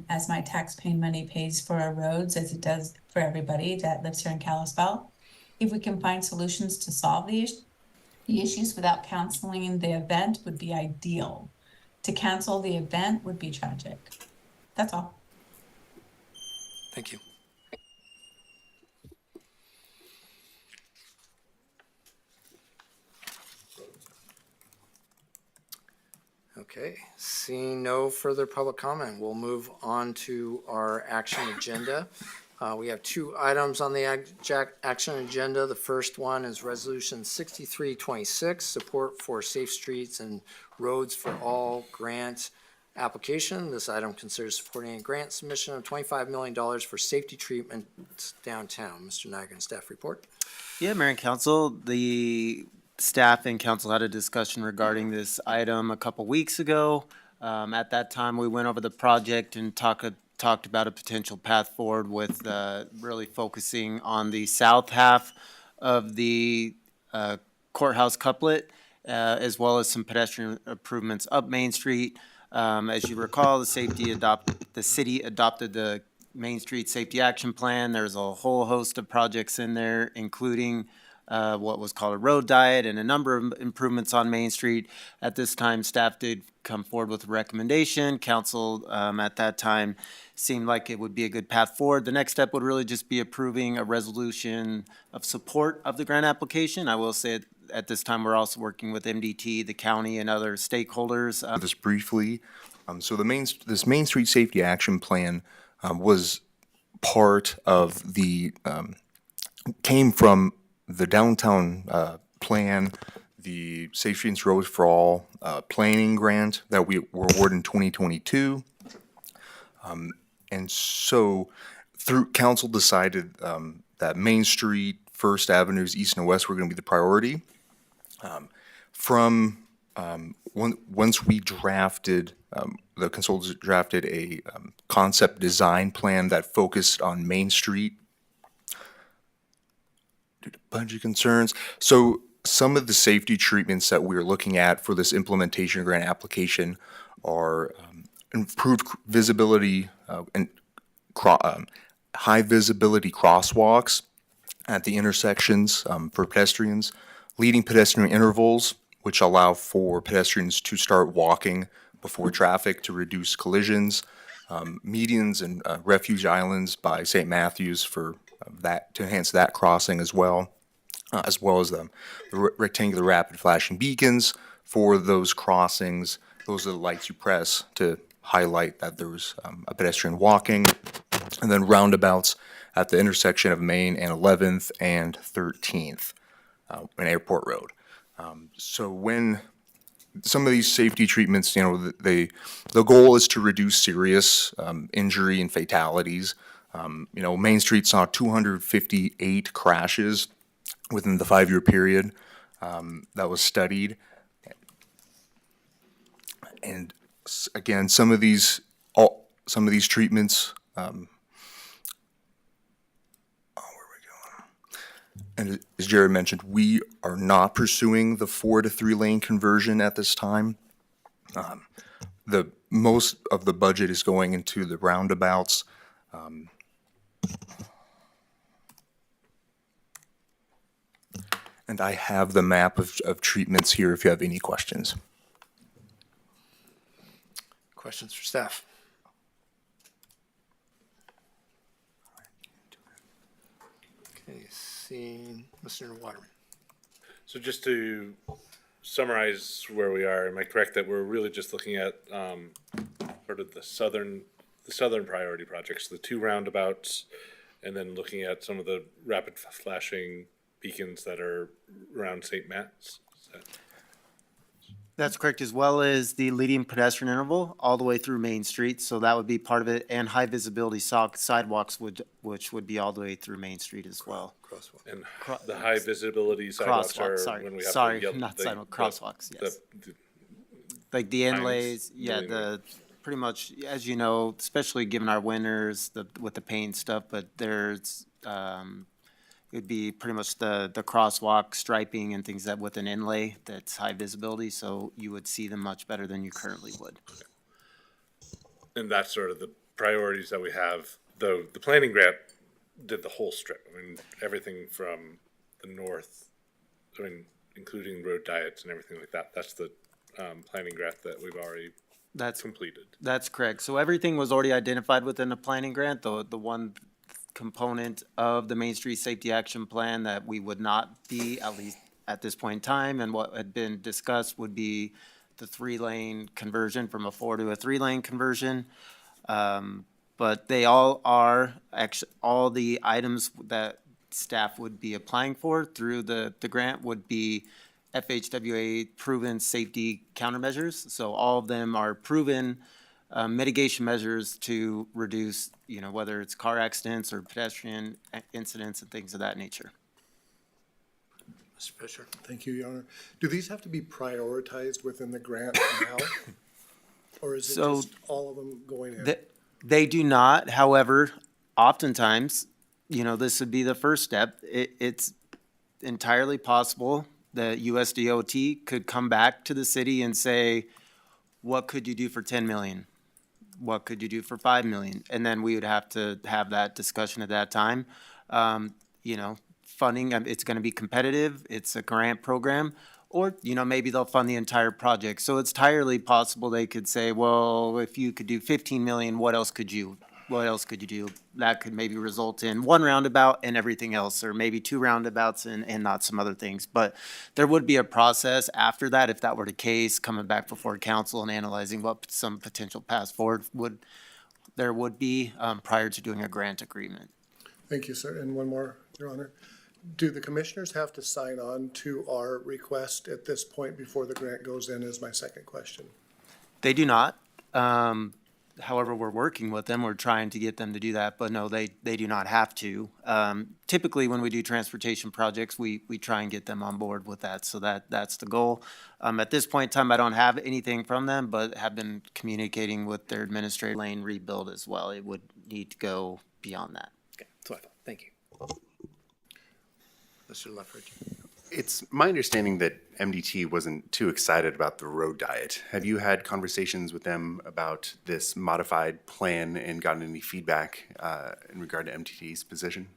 as my tax-paying money pays for our roads as it does for everybody that lives here in Kalispell. If we can find solutions to solve the issues without canceling the event would be ideal. To cancel the event would be tragic. That's all. Thank you. Okay, seeing no further public comment, we'll move on to our action agenda. We have 2 items on the action agenda. The first one is Resolution 6326, Support for Safe Streets and Roads for All grant application. This item considers supporting a grant submission of $25 million for safety treatment downtown. Mr. Nygren, staff report. Yeah, Mayor and Council, the staff and council had a discussion regarding this item a couple weeks ago. At that time, we went over the project and talked about a potential path forward with really focusing on the south half of the courthouse couplet, as well as some pedestrian improvements up Main Street. As you recall, the city adopted the Main Street Safety Action Plan. There's a whole host of projects in there, including what was called a road diet and a number of improvements on Main Street. At this time, staff did come forward with a recommendation. Council at that time seemed like it would be a good path forward. The next step would really just be approving a resolution of support of the grant application. I will say at this time, we're also working with MDT, the county, and other stakeholders. This briefly. So this Main Street Safety Action Plan was part of came from the downtown plan, the Safe Streets Roads for All planning grant that we were awarded in 2022. And so through council decided that Main Street, First Avenues, East and West were going to be the priority. Once we drafted, the consultants drafted a concept design plan that focused on Main Street due to budget concerns. So some of the safety treatments that we're looking at for this implementation grant application are improved visibility and high visibility crosswalks at the intersections for pedestrians, leading pedestrian intervals, which allow for pedestrians to start walking before traffic to reduce collisions, medians and refuge islands by St. Matthews for that, to enhance that crossing as well as the rectangular rapid flashing beacons for those crossings. Those are the lights you press to highlight that there was a pedestrian walking, and then roundabouts at the intersection of Main and 11th and 13th and Airport Road. So when some of these safety treatments, the goal is to reduce serious injury and fatalities. Main Street saw 258 crashes within the 5-year period that was studied. And again, some of these treatments, and as Jared mentioned, we are not pursuing the 4 to 3 lane conversion at this time. The most of the budget is going into the roundabouts. And I have the map of treatments here if you have any questions. Questions for staff? Okay, seeing Mr. Waterman. So just to summarize where we are, am I correct that we're really just looking at sort of the southern priority projects, the 2 roundabouts, and then looking at some of the rapid flashing beacons that are around St. Matt's? That's correct, as well as the leading pedestrian interval all the way through Main Street. So that would be part of it, and high visibility sidewalks which would be all the way through Main Street as well. And the high visibility sidewalks are when we have the yellow, not sidewalk, crosswalks, yes. Like the inlays, pretty much, as you know, especially given our winters, with the paint stuff, but there's, it'd be pretty much the crosswalk striping and things that with an inlay that's high visibility, so you would see them much better than you currently would. And that's sort of the priorities that we have. Though the planning grant did the whole strip. I mean, everything from the north, including road diets and everything like that. That's the planning grant that we've already completed. That's correct. So everything was already identified within the planning grant. The one component of the Main Street Safety Action Plan that we would not be, at least at this point in time, and what had been discussed would be the 3-lane conversion from a 4 to a 3-lane conversion. But they all are, actually, all the items that staff would be applying for through the grant would be FHWA proven safety countermeasures. So all of them are proven mitigation measures to reduce, whether it's car accidents or pedestrian incidents and things of that nature. Mr. Fisher. Thank you, Your Honor. Do these have to be prioritized within the grant now? Or is it just all of them going in? They do not. However, oftentimes, this would be the first step. It's entirely possible that USDOT could come back to the city and say, what could you do for 10 million? What could you do for 5 million? And then we would have to have that discussion at that time. Funding, it's going to be competitive. It's a grant program. Or, maybe they'll fund the entire project. So it's entirely possible they could say, well, if you could do 15 million, what else could you do? That could maybe result in 1 roundabout and everything else, or maybe 2 roundabouts and not some other things. But there would be a process after that, if that were the case, coming back before council and analyzing what some potential path forward would be prior to doing a grant agreement. Thank you, sir. And one more, Your Honor. do the commissioners have to sign on to our request at this point before the grant goes in is my second question. They do not. However, we're working with them. We're trying to get them to do that, but no, they do not have to. Typically, when we do transportation projects, we try and get them on board with that. So that's the goal. At this point in time, I don't have anything from them, but have been communicating with their administrative lane rebuild as well. It would need to go beyond that. Okay, that's what I thought. Thank you. Mr. Leffridge. It's my understanding that MDT wasn't too excited about the road diet. Have you had conversations with them about this modified plan and gotten any feedback in regard to MDT's position?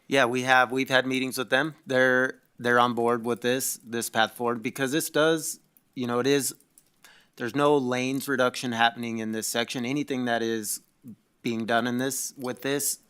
Yeah, we have. We've had meetings with them. They're on board with this path forward because this does, it is, there's no lanes reduction happening in this section. Anything that is being done in this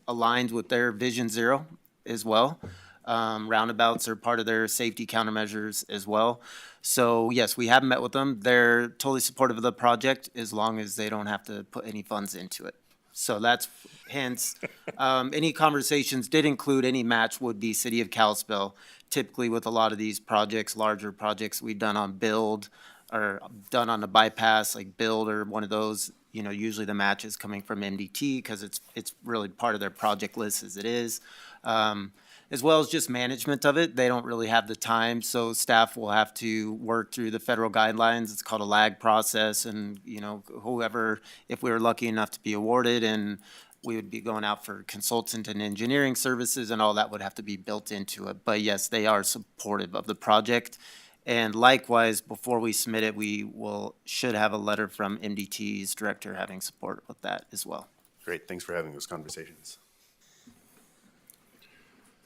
aligns with their Vision Zero as well. Roundabouts are part of their safety countermeasures as well. So yes, we have met with them. They're totally supportive of the project as long as they don't have to put any funds into it. So that's hence, any conversations did include any match would be City of Kalispell. Typically with a lot of these projects, larger projects we've done on build or done on the bypass, like build or one of those, usually the match is coming from MDT because it's really part of their project list as it is. As well as just management of it. They don't really have the time, so staff will have to work through the federal guidelines. It's called a lag process, and whoever, if we were lucky enough to be awarded, and we would be going out for consultant and engineering services, and all that would have to be built into it. But yes, they are supportive of the project. And likewise, before we submit it, we should have a letter from MDT's director having support with that as well. Great, thanks for having those conversations.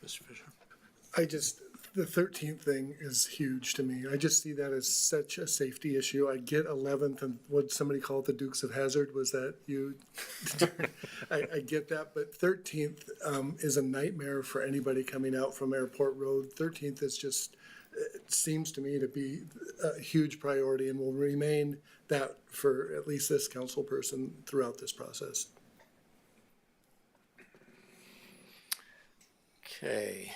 Mr. Fisher. The 13th thing is huge to me. I just see that as such a safety issue. I get 11th and what somebody called the Dukes of Hazzard. Was that you? I get that, but 13th is a nightmare for anybody coming out from Airport Road. 13th is just, it seems to me to be a huge priority and will remain that for at least this council person throughout this process. Okay,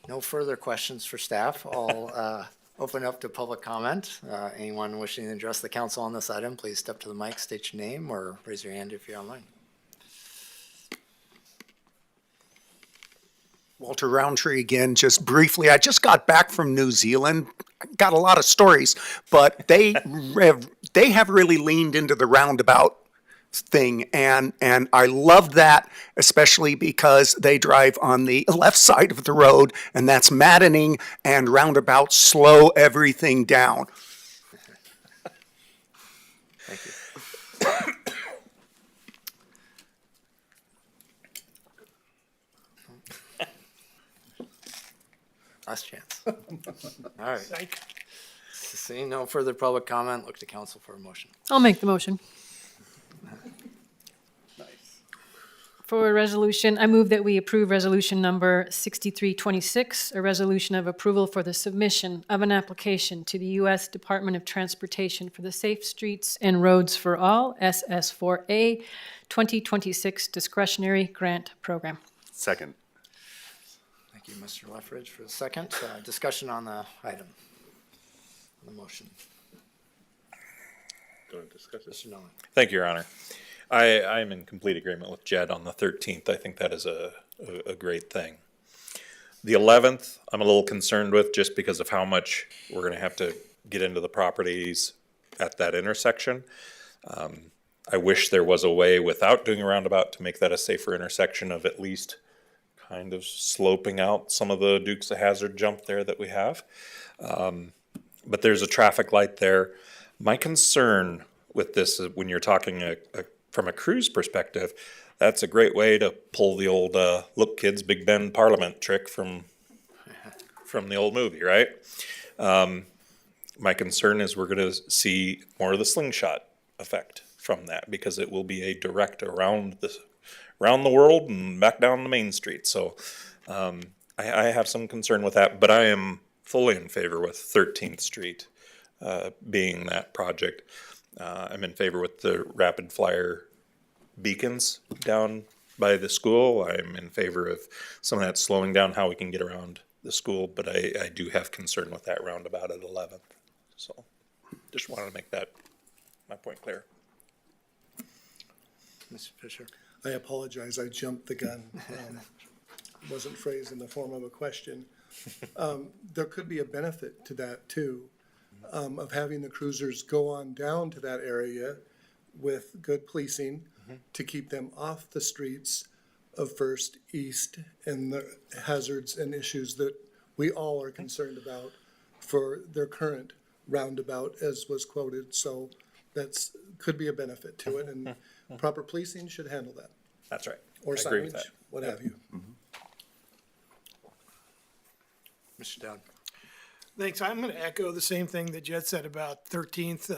no further questions for staff. I'll open up to public comment. Anyone wishing to address the council on this item, please step to the mic, state your name, or raise your hand if you're online. Walter Roundtree again, just briefly. I just got back from New Zealand. Got a lot of stories, but they have really leaned into the roundabout thing, and I love that, especially because they drive on the left side of the road, and that's maddening, and roundabouts slow everything down. Thank you. Last chance. All right. Seeing no further public comment, look to council for a motion. I'll make the motion. For a resolution, I move that we approve resolution number 6326, a resolution of approval for the submission of an application to the U.S. Department of Transportation for the Safe Streets and Roads for All, SS4A, 2026 Discretionary Grant Program. Second. Thank you, Mr. Leffridge, for the second. Discussion on the item, on the motion. Go and discuss it. Mr. Nolan. Thank you, Your Honor. I am in complete agreement with Jed on the 13th. I think that is a great thing. The 11th, I'm a little concerned with just because of how much we're going to have to get into the properties at that intersection. I wish there was a way without doing a roundabout to make that a safer intersection of at least kind of sloping out some of the Dukes of Hazzard jump there that we have. But there's a traffic light there. My concern with this, when you're talking from a cruise perspective, that's a great way to pull the old look kids Big Ben Parliament trick from the old movie, right? My concern is we're going to see more of the slingshot effect from that because it will be a direct around the world and back down the main street. So I have some concern with that, but I am fully in favor with 13th Street being that project. I'm in favor with the rapid flyer beacons down by the school. I'm in favor of some of that slowing down how we can get around the school, but I do have concern with that roundabout at 11th. So just wanted to make my point clear. Mr. Fisher? I apologize, I jumped the gun. Wasn't phrased in the form of a question. There could be a benefit to that too, of having the cruisers go on down to that area with good policing to keep them off the streets of First East and the hazards and issues that we all are concerned about for their current roundabout, as was quoted. So that's, could be a benefit to it, and proper policing should handle that. That's right. Or I agree with signage, that. what have you. Mr. Dowd? Thanks. I'm going to echo the same thing that Jed said about 13th.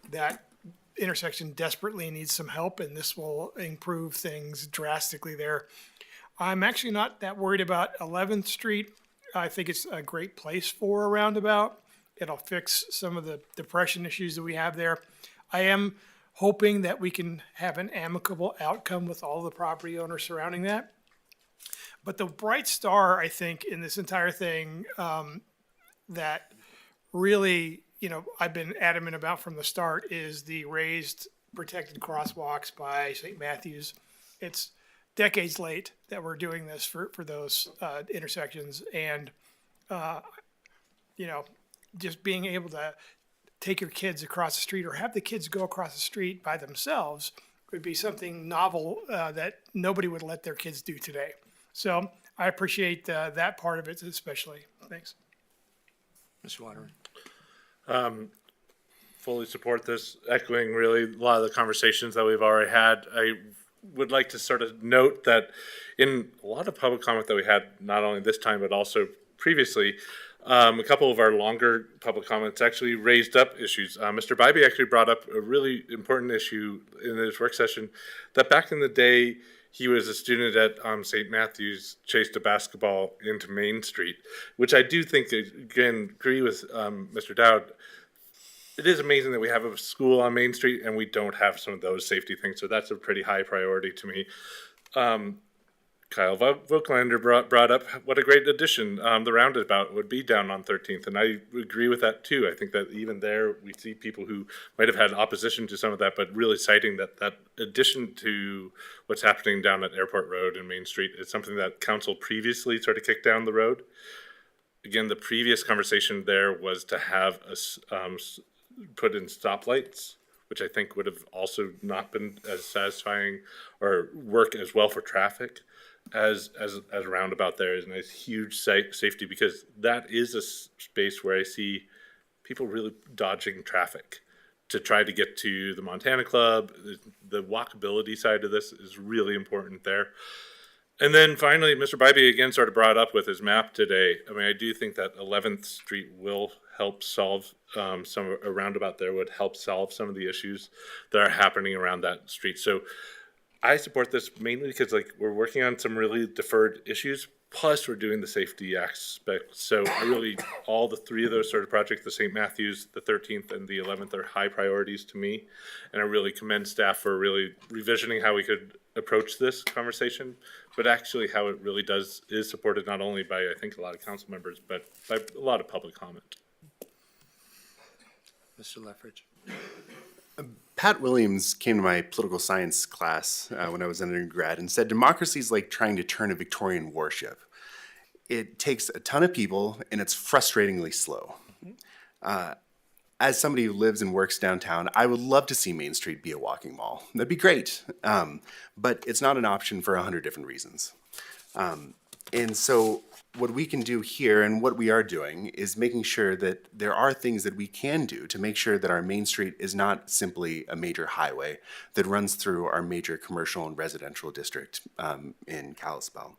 That intersection desperately needs some help, and this will improve things drastically there. I'm actually not that worried about 11th Street. I think it's a great place for a roundabout. It'll fix some of the depression issues that we have there. I am hoping that we can have an amicable outcome with all the property owners surrounding that. But the bright star, I think, in this entire thing that really, I've been adamant about from the start is the raised protected crosswalks by St. Matthews. It's decades late that we're doing this for those intersections. And, just being able to take your kids across the street or have the kids go across the street by themselves would be something novel that nobody would let their kids do today. So I appreciate that part of it especially. Thanks. Mr. Waterman? Fully support this, echoing really a lot of the conversations that we've already had. I would like to sort of note that in a lot of public comment that we had, not only this time, but also previously, a couple of our longer public comments actually raised up issues. Mr. Bybee actually brought up a really important issue in his work session, that back in the day, he was a student at St. Matthews, chased a basketball into Main Street, which I do think, again, agree with Mr. Dowd. It is amazing that we have a school on Main Street and we don't have some of those safety things, so that's a pretty high priority to me. Kyle Voigtlander brought up what a great addition the roundabout would be down on 13th, and I agree with that too. I think that even there we see people who might have had opposition to some of that, but really citing that addition to what's happening down at Airport Road and Main Street is something that council previously sort of kicked down the road. Again, the previous conversation there was to have us put in stoplights, which I think would have also not been as satisfying or work as well for traffic as a roundabout there is a nice huge safety, because that is a space where I see people really dodging traffic to try to get to the Montana Club. The walkability side of this is really important there. And then finally, Mr. Bybee again sort of brought up with his map today. I mean, I do think that 11th Street will help solve a roundabout there would help solve some of the issues that are happening around that street. So I support this mainly because we're working on some really deferred issues, plus we're doing the safety aspect. So all the three of those sort of projects, the St. Matthews, the 13th, and the 11th are high priorities to me. And I really commend staff for really revisioning how we could approach this conversation, but actually how it really is supported not only by, I think, a lot of council members, but by a lot of public comment. Mr. Leffridge? Pat Williams came to my political science class when I was an undergrad and said, democracy is like trying to turn a Victorian warship. It takes a ton of people and it's frustratingly slow. As somebody who lives and works downtown, I would love to see Main Street be a walking mall. That'd be great. But it's not an option for 100 different reasons. And so what we can do here and what we are doing is making sure that there are things that we can do to make sure that our Main Street is not simply a major highway that runs through our major commercial and residential district in Kalispell.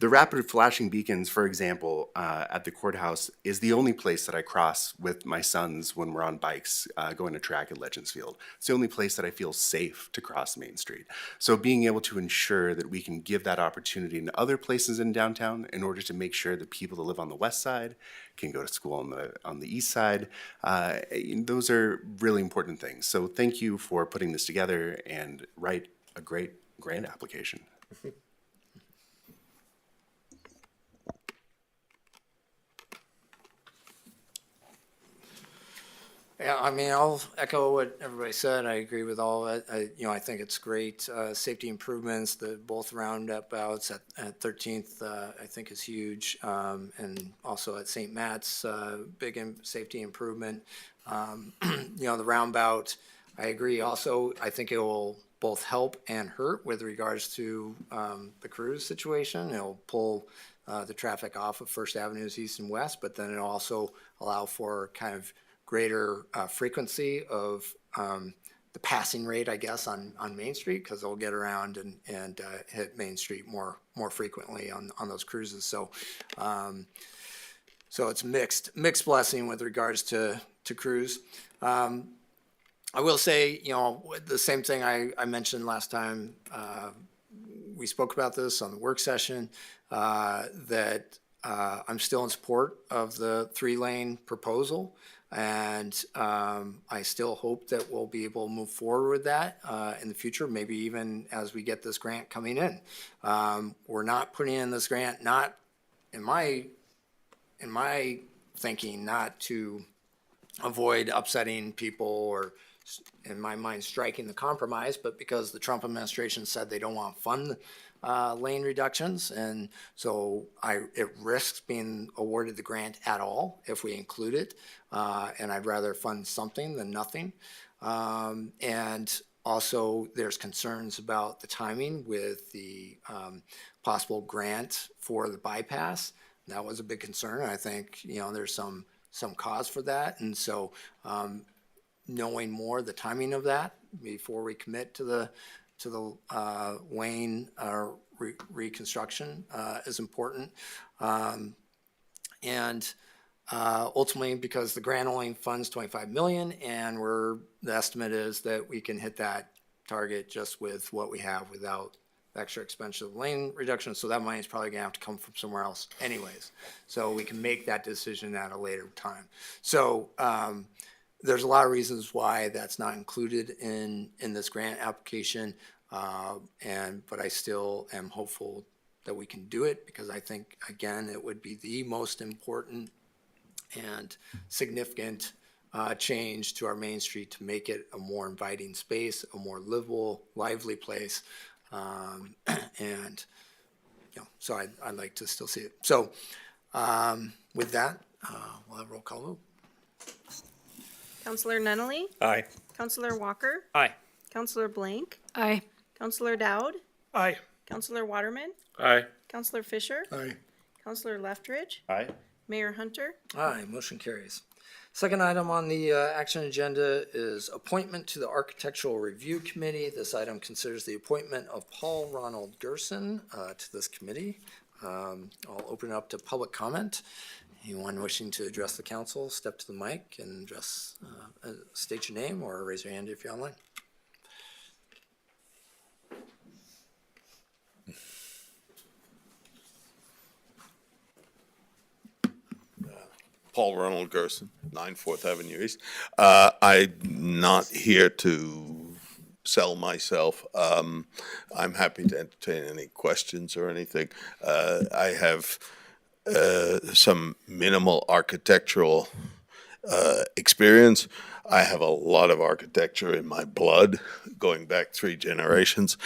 The rapid flashing beacons, for example, at the courthouse is the only place that I cross with my sons when we're on bikes going to track at Legends Field. It's the only place that I feel safe to cross Main Street. So being able to ensure that we can give that opportunity in other places in downtown in order to make sure that people that live on the west side can go to school on the east side, those are really important things. So thank you for putting this together and write a great grant application. Yeah, I mean, I'll echo what everybody said. I agree with all of it. I think it's great. Safety improvements, both roundabouts at 13th, I think is huge. And also at St. Matt's, safety improvement. The roundabout, I agree. Also, I think it will both help and hurt with regards to the cruise situation. It'll pull the traffic off of First Avenues east and west, but then it'll also allow for kind of greater frequency of the passing rate, I guess, on Main Street, because they'll get around and hit Main Street more frequently on those cruises. So so it's mixed blessing with regards to cruise. I will say, the same thing I mentioned last time we spoke about this on the work session, that I'm still in support of the 3-lane proposal. And I still hope that we'll be able to move forward with that in the future, maybe even as we get this grant coming in. We're not putting in this grant, not in my thinking, not to avoid upsetting people or, in my mind, striking the compromise, but because the Trump administration said they don't want to fund lane reductions, and so it risks being awarded the grant at all if we include it, and I'd rather fund something than nothing. And also, there's concerns about the timing with the possible grant for the bypass. That was a big concern. I think there's some cause for that, and so knowing more the timing of that before we commit to the lane reconstruction is important. And ultimately, because the grant only funds 25 million, and the estimate is that we can hit that target just with what we have without extra expensive lane reduction. So that money is probably gonna have to come from somewhere else anyways. So we can make that decision at a later time. So there's a lot of reasons why that's not included in this grant application. But I still am hopeful that we can do it, because I think, again, it would be the most important and significant change to our Main Street to make it a more inviting space, a more livable, lively place. And so I'd like to still see it. So with that, we'll have a roll call vote. Counselor Nunley, Aye. Counselor Walker, Aye. Counselor Blank, Aye. Counselor Dowd, Aye. Counselor Waterman, Aye. Counselor Fisher, Aye. Counselor Leftridge, Aye. Mayor Hunter. Aye, motion carries. Second item on the action agenda is appointment to the Architectural Review Committee. This item considers the appointment of Paul Ronald Gerson to this committee. I'll open it up to public comment. Anyone wishing to address the council, step to the mic and state your name or raise your hand if you're online. Paul Ronald Gerson, 9 4th Avenue East. I'm not here to sell myself. I'm happy to entertain any questions or anything. I have some minimal architectural experience. I have a lot of architecture in my blood, going back 3 generations.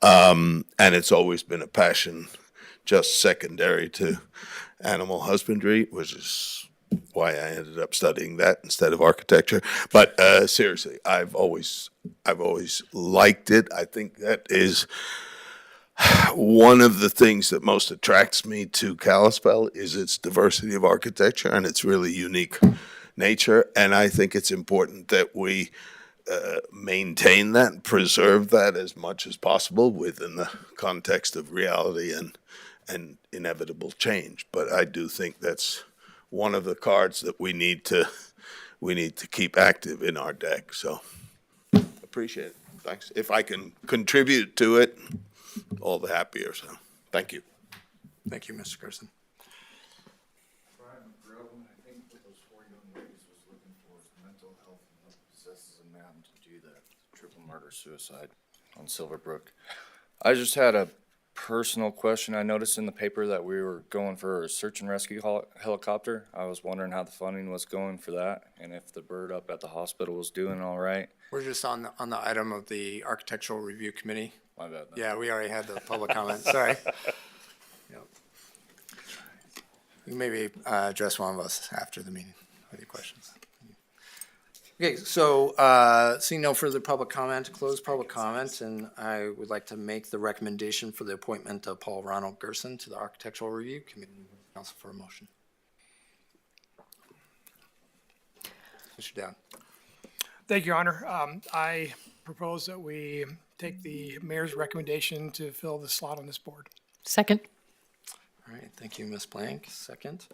And it's always been a passion, just secondary to animal husbandry, which is why I ended up studying that instead of architecture. But seriously, I've always liked it. I think that is one of the things that most attracts me to Kalispell is its diversity of architecture and its really unique nature. And I think it's important that we maintain that and preserve that as much as possible within the context of reality and inevitable change. But I do think that's one of the cards that we need to keep active in our deck. So appreciate it. Thanks. If I can contribute to it, all the happier. So thank you. Thank you, Mr. Gerson. Brian McGrill, I think what those 4 young ladies was looking for is mental health and what possesses a man to do that. Triple murder suicide on Silverbrook. I just had a personal question. I noticed in the paper that we were going for a search and rescue helicopter. I was wondering how the funding was going for that and if the bird up at the hospital was doing all right. We're just on the item of the Architectural Review Committee. My bad. Yeah, we already had the public comment, sorry. Yep. You maybe address one of us after the meeting with your questions. Okay, so seeing no further public comment, close public comment, and I would like to make the recommendation for the appointment of Paul Ronald Gerson to the Architectural Review Committee. Council for a motion. Mr. Dowd. Thank you, Your Honor. I propose that we take the mayor's recommendation to fill the slot on this board. Second. All right, thank you, Ms. Blank. Second.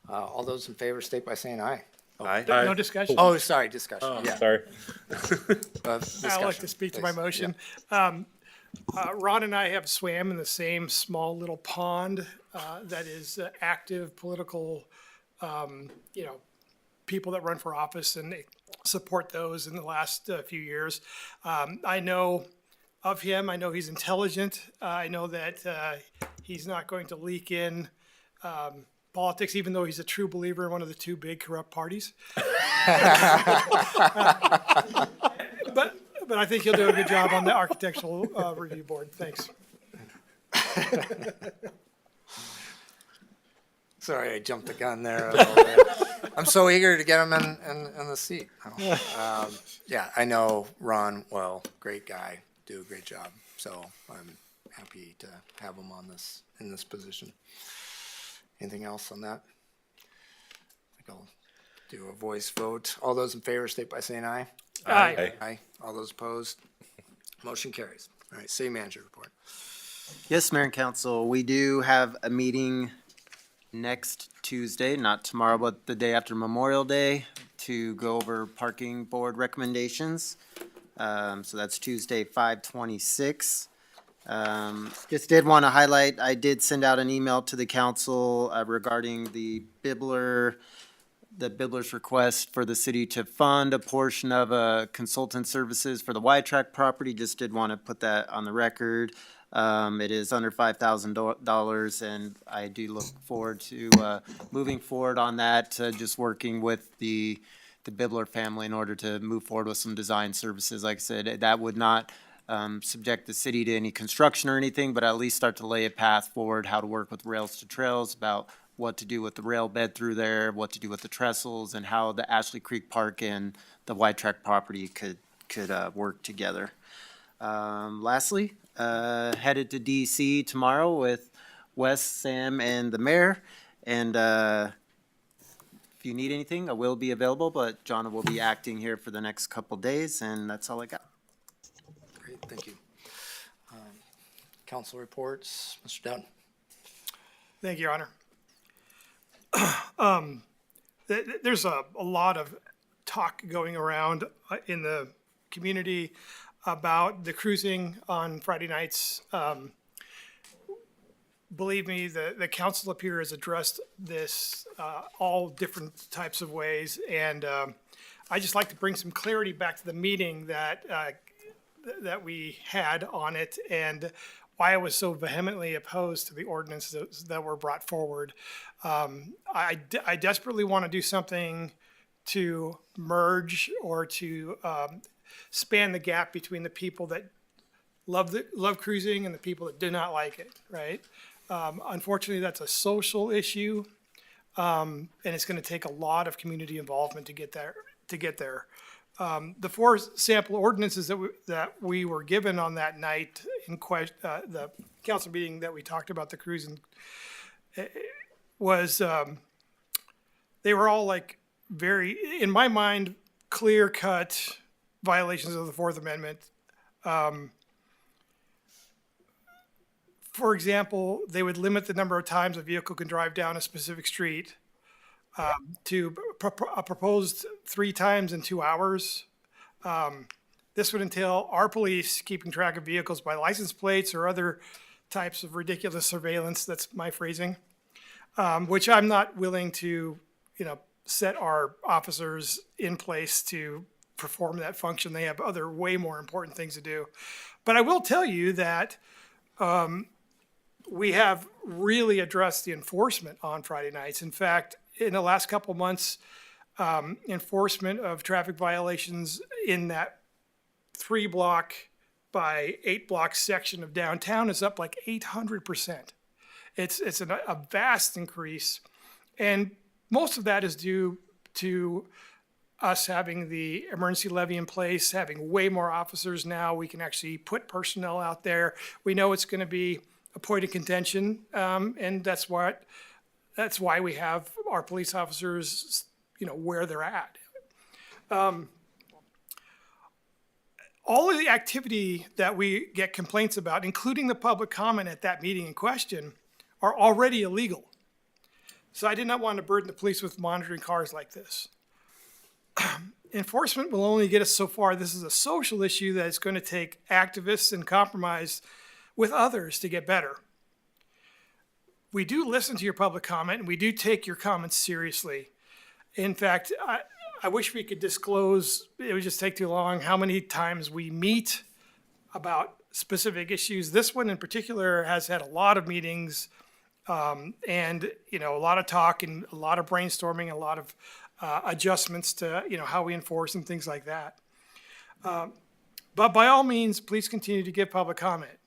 All those in favor state by saying aye. Aye. No discussion? Oh, sorry, discussion. Oh, Yeah. sorry. I'd like to speak to my motion. Ron and I have swam in the same small little pond that is active political, people that run for office, and they support those in the last few years. I know of him. I know he's intelligent. I know that he's not going to leak in politics, even though he's a true believer in one of the two big corrupt parties. But I think he'll do a good job on the Architectural Review Board. Thanks. Sorry, I jumped the gun there a little bit. I'm so eager to get him in the seat. Yeah, I know Ron well, great guy, do a great job. So I'm happy to have him in this position. Anything else on that? I think I'll do a voice vote. All those in favor state by saying aye. Aye. Aye. All those opposed? Motion carries. All right, city manager report. Yes, Mayor and Council, we do have a meeting next Tuesday, not tomorrow, but the day after Memorial Day, to go over parking board recommendations. So that's Tuesday, 5/26. Just did want to highlight, I did send out an email to the council regarding the Bibbler's request for the city to fund a portion of consultant services for the Y-Track property. Just did want to put that on the record. It is under $5,000, and I do look forward to moving forward on that, just working with the Bibbler family in order to move forward with some design services. Like I said, that would not subject the city to any construction or anything, but at least start to lay a path forward, how to work with Rails to Trails, about what to do with the rail bed through there, what to do with the trestles, and how the Ashley Creek Park and the Y-Track property could work together. Lastly, headed to DC tomorrow with Wes, Sam, and the mayor. And if you need anything, I will be available, but John will be acting here for the next couple days, and that's all I got. Great, thank you. Council reports, Mr. Dowd. Thank you, Your Honor. There's a lot of talk going around in the community about the cruising on Friday nights. Believe me, the council up here has addressed this all different types of ways, and I just like to bring some clarity back to the meeting that we had on it, and why I was so vehemently opposed to the ordinances that were brought forward. I desperately want to do something to merge or to span the gap between the people that love cruising and the people that do not like it, right? Unfortunately, that's a social issue, and it's going to take a lot of community involvement to get there. The four sample ordinances that we were given on that night in the council meeting that we talked about the cruising was they were all like very, in my mind, clear-cut violations of the Fourth Amendment. For example, they would limit the number of times a vehicle can drive down a specific street to a proposed 3 times in 2 hours. This would entail our police keeping track of vehicles by license plates or other types of ridiculous surveillance, that's my phrasing, which I'm not willing to, set our officers in place to perform that function. They have other way more important things to do. But I will tell you that we have really addressed the enforcement on Friday nights. In fact, in the last couple months, enforcement of traffic violations in that 3-block by 8-block section of downtown is up like 800%. It's a vast increase, and most of that is due to us having the emergency levy in place, having way more officers now. We can actually put personnel out there. We know it's going to be a point of contention, and that's why we have our police officers, where they're at. All of the activity that we get complaints about, including the public comment at that meeting in question, are already illegal. So I did not want to burden the police with monitoring cars like this. Enforcement will only get us so far. This is a social issue that is going to take activists and compromise with others to get better. We do listen to your public comment, and we do take your comments seriously. In fact, I wish we could disclose, it would just take too long, how many times we meet about specific issues. This one in particular has had a lot of meetings, and a lot of talk and a lot of brainstorming, a lot of adjustments to how we enforce and things like that. But by all means, please continue to give public comment.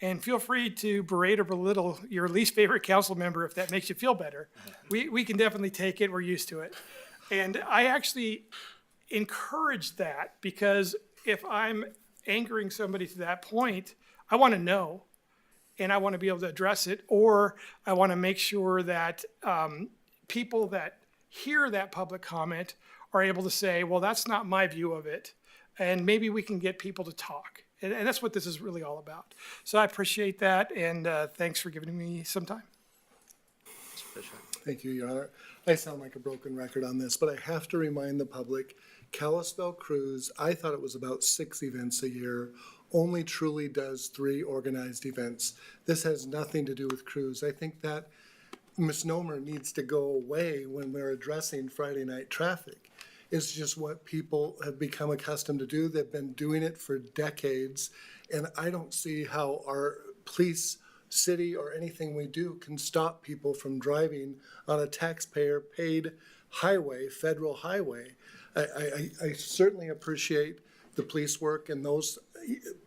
And feel free to berate or belittle your least favorite council member if that makes you feel better. We can definitely take it. We're used to it. And I actually encourage that, because if I'm angering somebody to that point, I want to know, and I want to be able to address it, or I want to make sure that people that hear that public comment are able to say, well, that's not my view of it, and maybe we can get people to talk. And that's what this is really all about. So I appreciate that, and thanks for giving me some time. Thank you, Your Honor. I sound like a broken record on this, but I have to remind the public, Kalispell Cruise, I thought it was about 6 events a year, only truly does 3 organized events. This has nothing to do with cruise. I think that misnomer needs to go away when we're addressing Friday night traffic. It's just what people have become accustomed to do. They've been doing it for decades, and I don't see how our police, city, or anything we do can stop people from driving on a taxpayer-paid highway, federal highway. I certainly appreciate the police work and those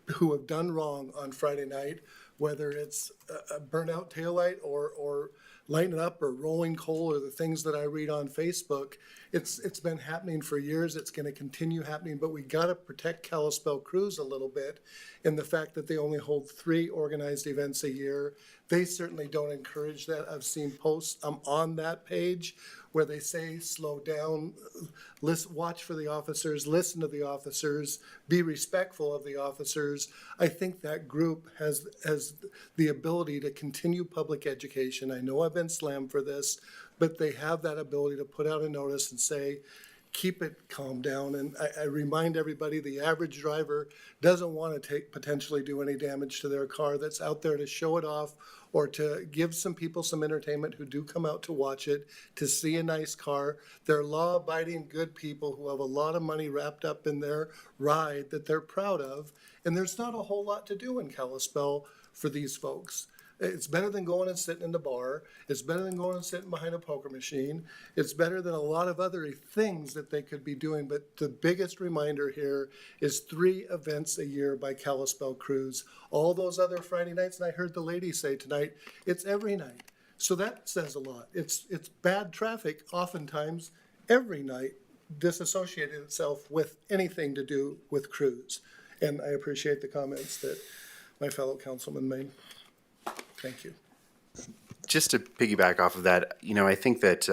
who have done wrong on Friday night, whether it's a burnout taillight or lighting it up or rolling coal or the things that I read on Facebook. It's been happening for years. It's going to continue happening, but we got to protect Kalispell Cruise a little bit in the fact that they only hold 3 organized events a year. They certainly don't encourage that. I've seen posts on that page where they say, slow down, watch for the officers, listen to the officers, be respectful of the officers. I think that group has the ability to continue public education. I know I've been slammed for this, but they have that ability to put out a notice and say, keep it calm down. And I remind everybody, the average driver doesn't want to potentially do any damage to their car, that's out there to show it off or to give some people some entertainment who do come out to watch it, to see a nice car. They're law-abiding, good people who have a lot of money wrapped up in their ride that they're proud of. And there's not a whole lot to do in Kalispell for these folks. It's better than going and sitting in the bar. It's better than going and sitting behind a poker machine. It's better than a lot of other things that they could be doing. But the biggest reminder here is 3 events a year by Kalispell Cruise. All those other Friday nights, and I heard the lady say tonight, it's every night. So that says a lot. It's bad traffic oftentimes every night, disassociated itself with anything to do with cruise. And I appreciate the comments that my fellow councilman made. Thank you. Just to piggyback off of that, I think that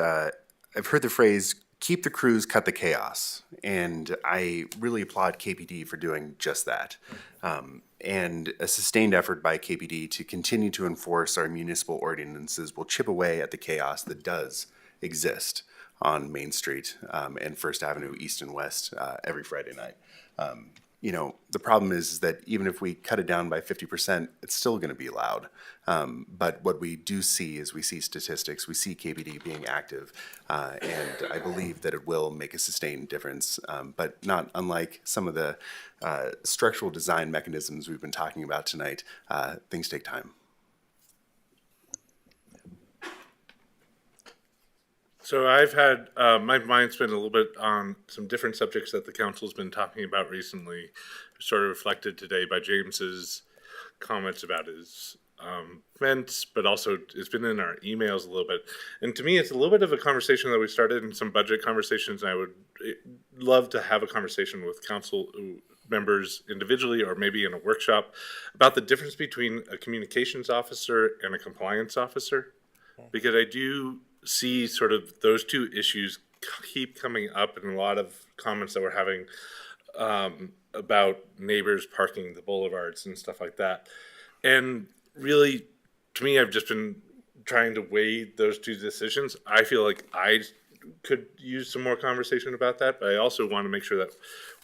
I've heard the phrase, keep the cruise, cut the chaos. And I really applaud KPD for doing just that. And a sustained effort by KPD to continue to enforce our municipal ordinances will chip away at the chaos that does exist on Main Street and First Avenue, East and West, every Friday night. The problem is that even if we cut it down by 50%, it's still going to be loud. But what we do see is we see statistics, we see KPD being active, and I believe that it will make a sustained difference, but not unlike some of the structural design mechanisms we've been talking about tonight. Things take time. So I've had, my mind's been a little bit on some different subjects that the council's been talking about recently, sort of reflected today by James's comments about his fence, but also it's been in our emails a little bit. And to me, it's a little bit of a conversation that we started in some budget conversations, and I would love to have a conversation with council members individually or maybe in a workshop about the difference between a communications officer and a compliance officer. Because I do see sort of those two issues keep coming up in a lot of comments that we're having about neighbors parking the boulevards and stuff like that. And really, to me, I've just been trying to weigh those two decisions. I feel like I could use some more conversation about that, but I also want to make sure that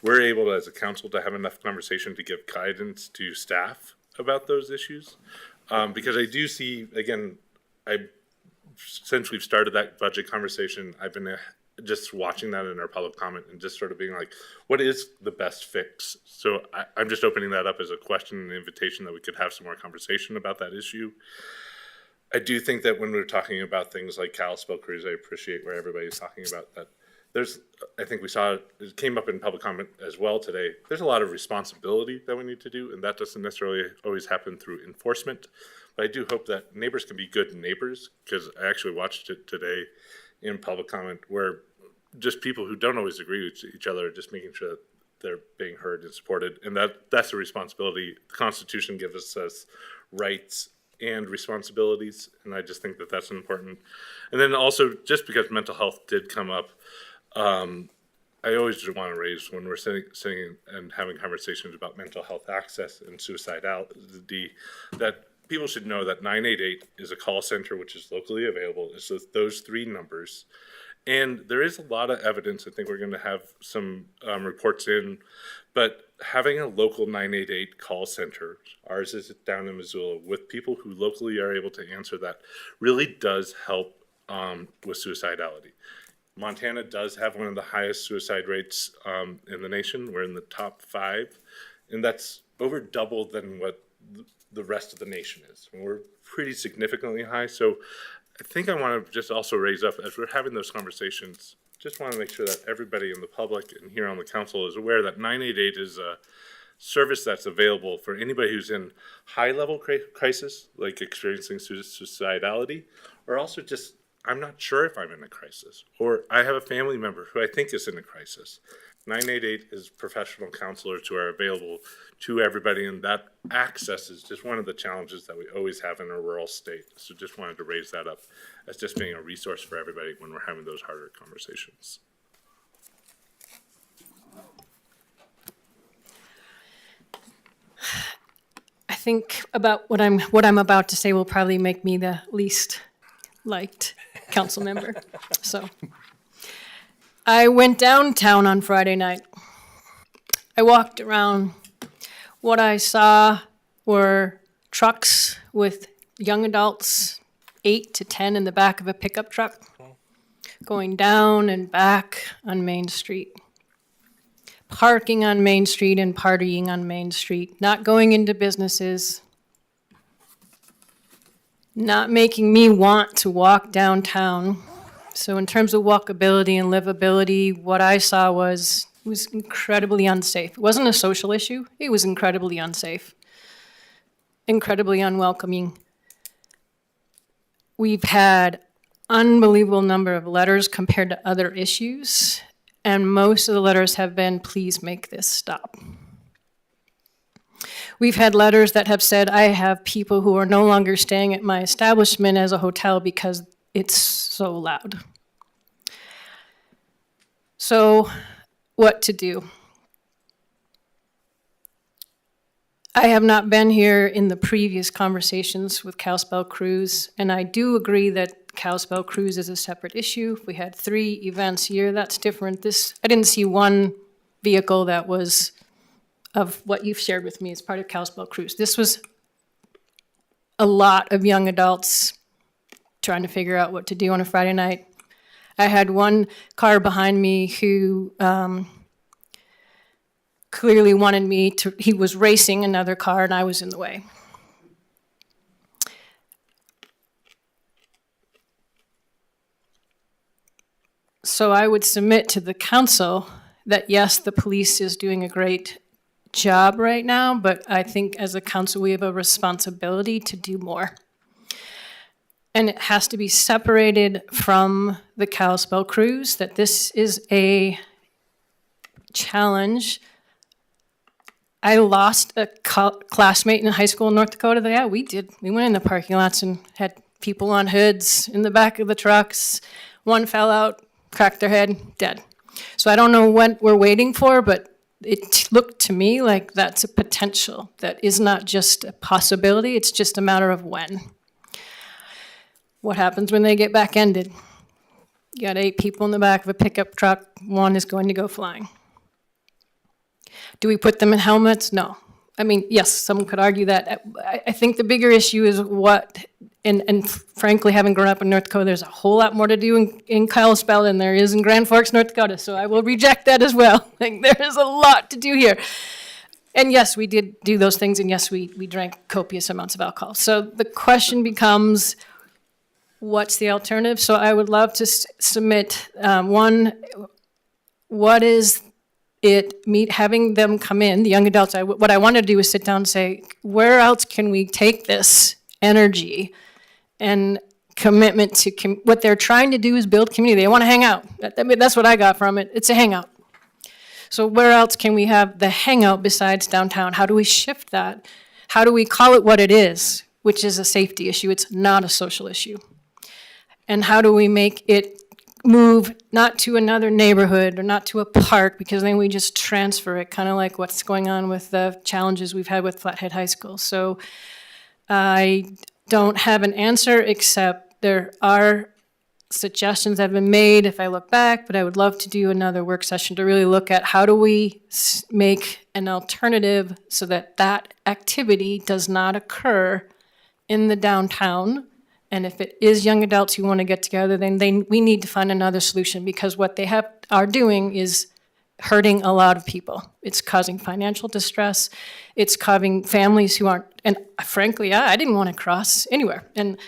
we're able to, as a council, to have enough conversation to give guidance to staff about those issues. Because I do see, again, since we've started that budget conversation, I've been just watching that in our public comment and just sort of being like, what is the best fix? So I'm just opening that up as a question and invitation that we could have some more conversation about that issue. I do think that when we're talking about things like Kalispell Cruise, I appreciate where everybody's talking about that. I think we saw it came up in public comment as well today. There's a lot of responsibility that we need to do, and that doesn't necessarily always happen through enforcement. But I do hope that neighbors can be good neighbors, because I actually watched it today in public comment where just people who don't always agree with each other are just making sure that they're being heard and supported. And that's a responsibility. The Constitution gives us rights and responsibilities, and I just think that that's important. And then also, just because mental health did come up, I always just want to raise when we're sitting and having conversations about mental health access and suicidality, that people should know that 988 is a call center which is locally available. It's those three numbers. And there is a lot of evidence. I think we're going to have some reports in, but having a local 988 call center, ours is down in Missoula, with people who locally are able to answer that, really does help with suicidality. Montana does have one of the highest suicide rates in the nation. We're in the top 5, and that's over double than what the rest of the nation is. And we're pretty significantly high. So I think I want to just also raise up, as we're having those conversations, just want to make sure that everybody in the public and here on the council is aware that 988 is a service that's available for anybody who's in high-level crisis, like experiencing suicidality, or also just, I'm not sure if I'm in a crisis, or I have a family member who I think is in a crisis. 988 is professional counselors who are available to everybody, and that access is just one of the challenges that we always have in a rural state. So just wanted to raise that up as just being a resource for everybody when we're having those harder conversations. I think about what I'm about to say will probably make me the least liked council member. So I went downtown on Friday night. I walked around. What I saw were trucks with young adults, 8 to 10 in the back of a pickup truck, going down and back on Main Street, parking on Main Street and partying on Main Street, not going into businesses, not making me want to walk downtown. So in terms of walkability and livability, what I saw was incredibly unsafe. It wasn't a social issue. It was incredibly unsafe, incredibly unwelcoming. We've had unbelievable number of letters compared to other issues, and most of the letters have been, please make this stop. We've had letters that have said, I have people who are no longer staying at my establishment as a hotel because it's so loud. So, what to do? I have not been here in the previous conversations with Kalispell Cruise, and I do agree that Kalispell Cruise is a separate issue. We had 3 events here, that's different. I didn't see one vehicle that was of what you've shared with me as part of Kalispell Cruise. This was a lot of young adults trying to figure out what to do on a Friday night. I had one car behind me who clearly wanted me to, he was racing another car and I was in the way. So I would submit to the council that yes, the police is doing a great job right now, but I think as a council, we have a responsibility to do more. And it has to be separated from the Kalispell cruise, that this is a challenge. I lost a classmate in high school in North Dakota. Yeah, we did. We went in the parking lots and had people on hoods in the back of the trucks. One fell out, cracked their head, dead. So I don't know what we're waiting for, but it looked to me like that's a potential. That is not just a possibility, it's just a matter of when. What happens when they get back-ended? You got 8 people in the back of a pickup truck, one is going to go flying. Do we put them in helmets? No. I mean, yes, someone could argue that. I think the bigger issue is what, and frankly, having grown up in North Dakota, there's a whole lot more to do in Kalispell than there is in Grand Forks, North Dakota, so I will reject that as well. Like, there is a lot to do here. And yes, we did do those things, and yes, we drank copious amounts of alcohol. So the question becomes, what's the alternative? So I would love to submit, one, what is having them come in, the young adults, what I want to do is sit down and say, where else can we take this energy and commitment to, what they're trying to do is build community. They want to hang out. That's what I got from it. It's a hangout. So where else can we have the hangout besides downtown? How do we shift that? How do we call it what it is, which is a safety issue? It's not a social issue. And how do we make it move not to another neighborhood or not to a park, because then we just transfer it, kind of like what's going on with the challenges we've had with Flathead High School. So I don't have an answer, except there are suggestions that have been made if I look back, but I would love to do another work session to really look at how do we make an alternative so that that activity does not occur in the downtown. And if it is young adults who want to get together, then we need to find another solution, because what they are doing is hurting a lot of people. It's causing financial distress. It's causing families who aren't, and frankly, I didn't want to cross anywhere. And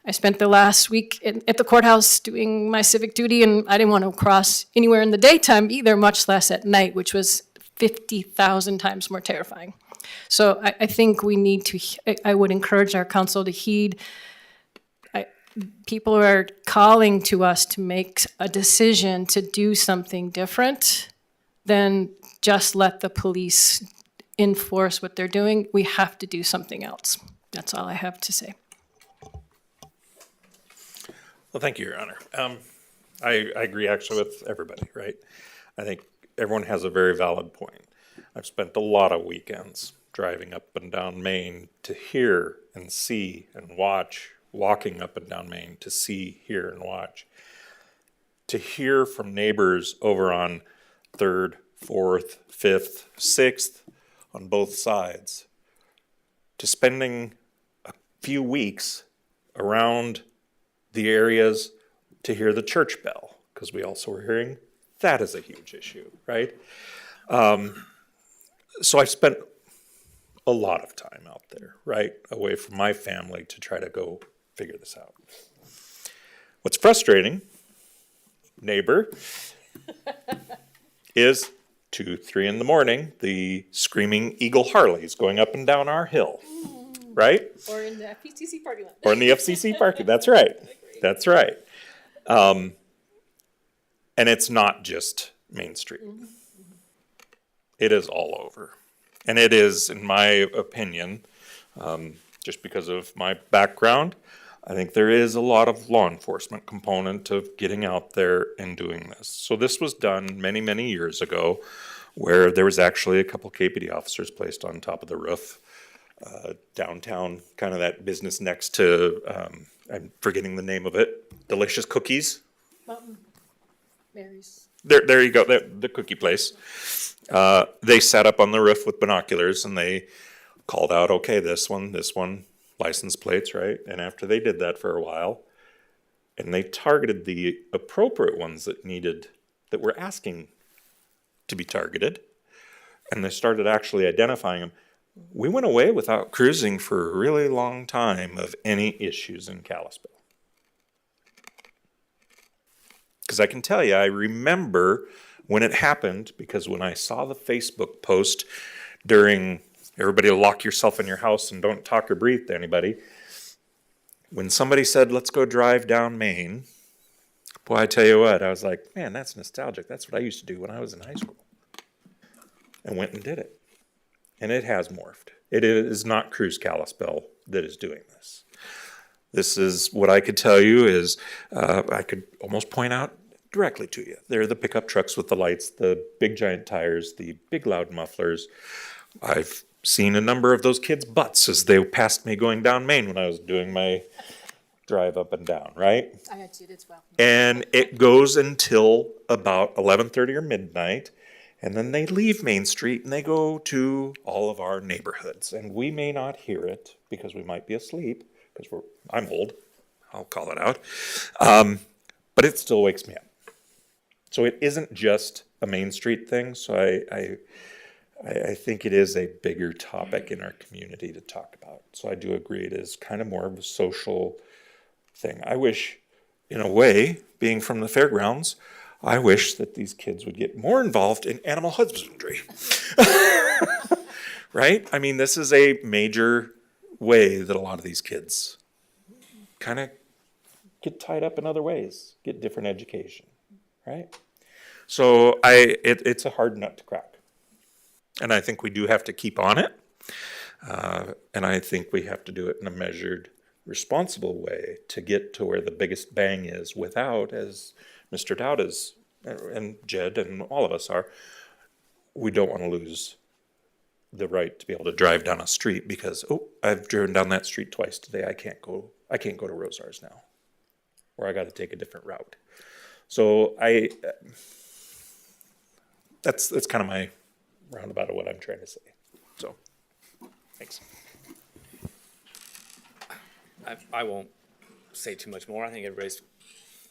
I spent the last week at the courthouse doing my civic duty, and I didn't want to cross anywhere in the daytime either, much less at night, which was 50,000 times more terrifying. So I think we need to, I would encourage our council to heed. People are calling to us to make a decision to do something different than just let the police enforce what they're doing. We have to do something else. That's all I have to say. Well, thank you, Your Honor. I agree actually with everybody, right? I think everyone has a very valid point. I've spent a lot of weekends driving up and down Main to hear and see and watch, walking up and down Main to see, hear, and watch. To hear from neighbors over on 3rd, 4th, 5th, 6th, on both sides, to spending a few weeks around the areas to hear the church bell, because we also were hearing that is a huge issue, right? So I've spent a lot of time out there, right, away from my family to try to go figure this out. What's frustrating, neighbor, is 2, 3 in the morning, the screaming Eagle Harleys going up and down our hill, right? Or in the FCC parking lot. Or in the FCC parking, that's right, that's right. And it's not just Main Street. It is all over. And it is, in my opinion, just because of my background, I think there is a lot of law enforcement component of getting out there and doing this. So this was done many, many years ago, where there was actually a couple KPD officers placed on top of the roof downtown, kind of that business next to, I'm forgetting the name of it, Delicious Cookies. Mountain Mary's. There you go, the cookie place. They sat up on the roof with binoculars and they called out, okay, this one, license plates, right? And after they did that for a while, and they targeted the appropriate ones that were asking to be targeted, and they started actually identifying them, we went away without cruising for a really long time of any issues in Kalispell. Because I can tell you, I remember when it happened, because when I saw the Facebook post during everybody lock yourself in your house and don't talk or breathe to anybody, when somebody said, let's go drive down Main, boy, I tell you what, I was like, man, that's nostalgic. That's what I used to do when I was in high school. And went and did it. And it has morphed. It is not Cruise Kalispell that is doing this. This is what I could tell you is I could almost point out directly to you. They're the pickup trucks with the lights, the big giant tires, the big loud mufflers. I've seen a number of those kids' butts as they passed me going down Main when I was doing my drive up and down, right? I had to as well. And it goes until about 11:30 or midnight. And then they leave Main Street and they go to all of our neighborhoods. And we may not hear it because we might be asleep, because I'm old. I'll call it out. But it still wakes me up. So it isn't just a Main Street thing. So I think it is a bigger topic in our community to talk about. So I do agree it is kind of more of a social thing. I wish, in a way, being from the fairgrounds, I wish that these kids would get more involved in animal husbandry. Right? I mean, this is a major way that a lot of these kids kind of get tied up in other ways, get different education, right? So it's a hard nut to crack. And I think we do have to keep on it. And I think we have to do it in a measured, responsible way to get to where the biggest bang is without, as Mr. Dowd is, and Jed and all of us are, we don't want to lose the right to be able to drive down a street because, I've driven down that street twice today. I can't go to Rosars now, or I got to take a different route. So that's kind of my roundabout of what I'm trying to say. So, thanks. I won't say too much more. I think everybody's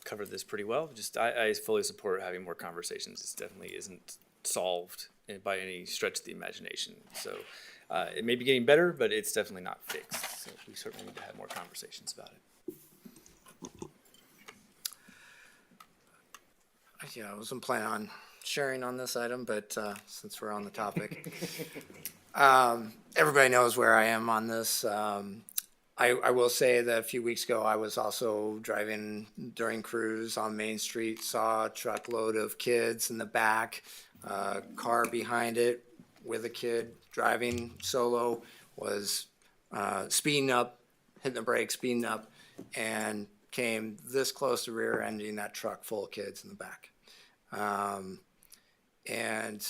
covered this pretty well. Just I fully support having more conversations. This definitely isn't solved by any stretch of the imagination. So it may be getting better, but it's definitely not fixed. So we certainly need to have more conversations about it. Yeah, I wasn't planning on sharing on this item, but since we're on the topic, everybody knows where I am on this. I will say that a few weeks ago, I was also driving during cruise on Main Street, saw a truckload of kids in the back, car behind it with a kid driving solo, was speeding up, hitting the brakes, speeding up, and came this close to rear-ending that truck full of kids in the back. And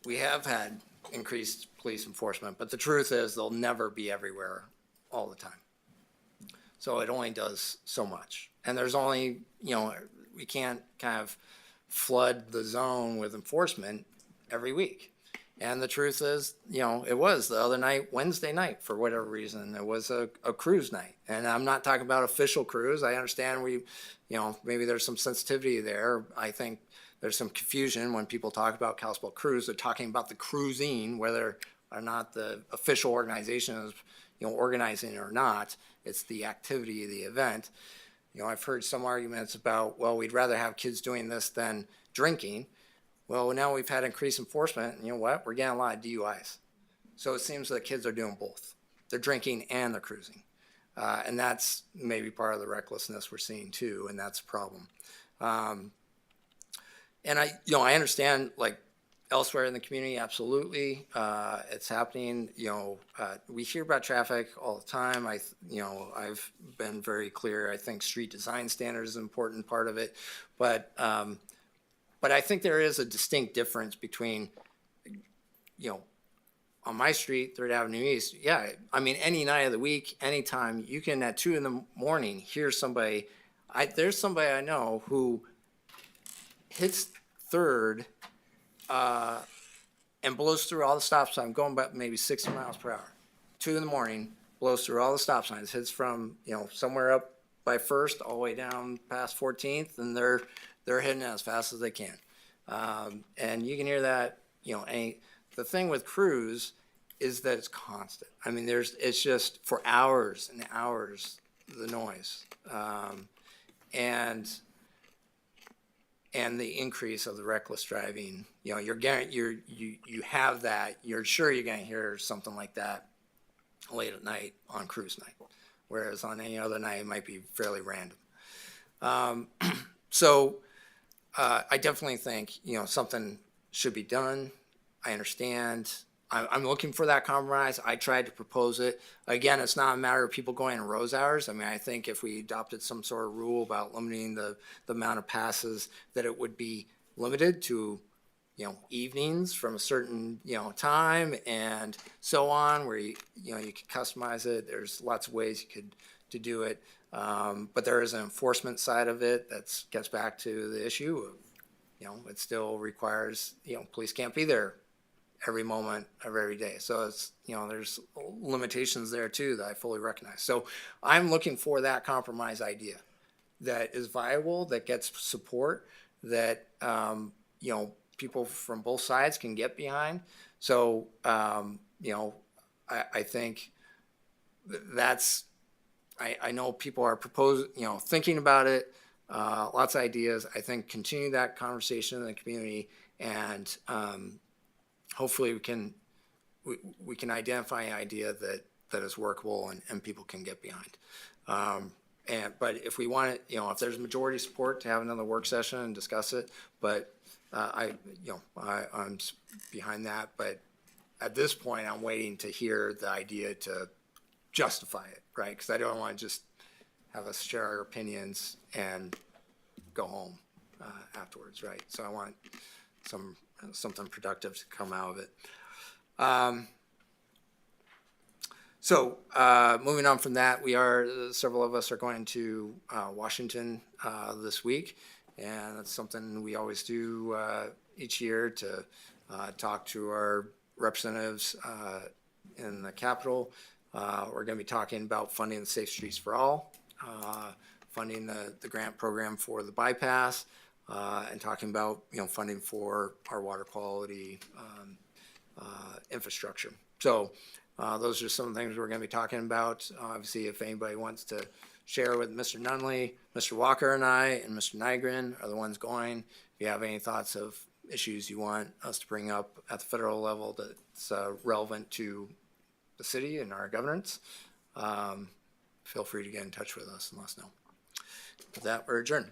we have had increased police enforcement, but the truth is they'll never be everywhere all the time. So it only does so much. And there's only, we can't kind of flood the zone with enforcement every week. And the truth is, it was the other night, Wednesday night, for whatever reason, it was a cruise night. And I'm not talking about official cruise. I understand maybe there's some sensitivity there. I think there's some confusion when people talk about Kalispell Cruise. They're talking about the cruising, whether or not the official organization is, organizing it or not. It's the activity of the event. I've heard some arguments about, well, we'd rather have kids doing this than drinking. Well, now we've had increased enforcement, and you know what? We're getting a lot of DUIs. So it seems that kids are doing both. They're drinking and they're cruising. And that's maybe part of the recklessness we're seeing too, and that's a problem. And I understand, like, elsewhere in the community, absolutely, it's happening. We hear about traffic all the time. I've been very clear. I think street design standards is an important part of it, but I think there is a distinct difference between, on my street, 3rd Avenue East. Yeah, I mean, any night of the week, anytime, you can at 2 a.m. hear somebody. There's somebody I know who hits 3rd and blows through all the stop signs, going about maybe 60 miles per hour. 2 a.m, blows through all the stop signs, hits from somewhere up by 1st all the way down past 14th, and they're hitting it as fast as they can. And you can hear that. The thing with cruise is that it's constant. I mean, it's just for hours and hours the noise. and the increase of the reckless driving, you know, you have that, you're sure you're gonna hear something like that late at night on cruise night, whereas on any other night, it might be fairly random. So I definitely think, you know, something should be done. I understand. I'm looking for that compromise. I tried to propose it. Again, it's not a matter of people going in rose hours. I mean, I think if we adopted some sort of rule about limiting the amount of passes, that it would be limited to, you know, evenings from a certain, you know, time and so on, where you could customize it. There's lots of ways you could to do it. But there is an enforcement side of it that gets back to the issue of, you know, it still requires, you know, police can't be there every moment of every day. So it's, you know, there's limitations there too that I fully recognize. So I'm looking for that compromise idea that is viable, that gets support, that, you know, people from both sides can get behind. So, you know, I think that's, I know people are proposing, you know, thinking about it, lots of ideas. I think continue that conversation in the community, and hopefully we can identify an idea that is workable and people can get behind. But if we want it, you know, if there's majority support to have another work session and discuss it, but I'm behind that. But at this point, I'm waiting to hear the idea to justify it, right? Because I don't want to just have us share our opinions and go home afterwards, right? So I want something productive to come out of it. Moving on from that, several of us are going to Washington this week, and that's something we always do each year to talk to our representatives in the Capitol. We're going to be talking about funding the Safe Streets for All, funding the grant program for the bypass, and talking about, you know, funding for our water quality infrastructure. So those are some things we're going to be talking about. Obviously, if anybody wants to share with Mr. Nunley, Mr. Walker and I, and Mr. Nygren are the ones going. If you have any thoughts of issues you want us to bring up at the federal level that's relevant to the city and our governance, feel free to get in touch with us and let us know. With that, we're adjourned.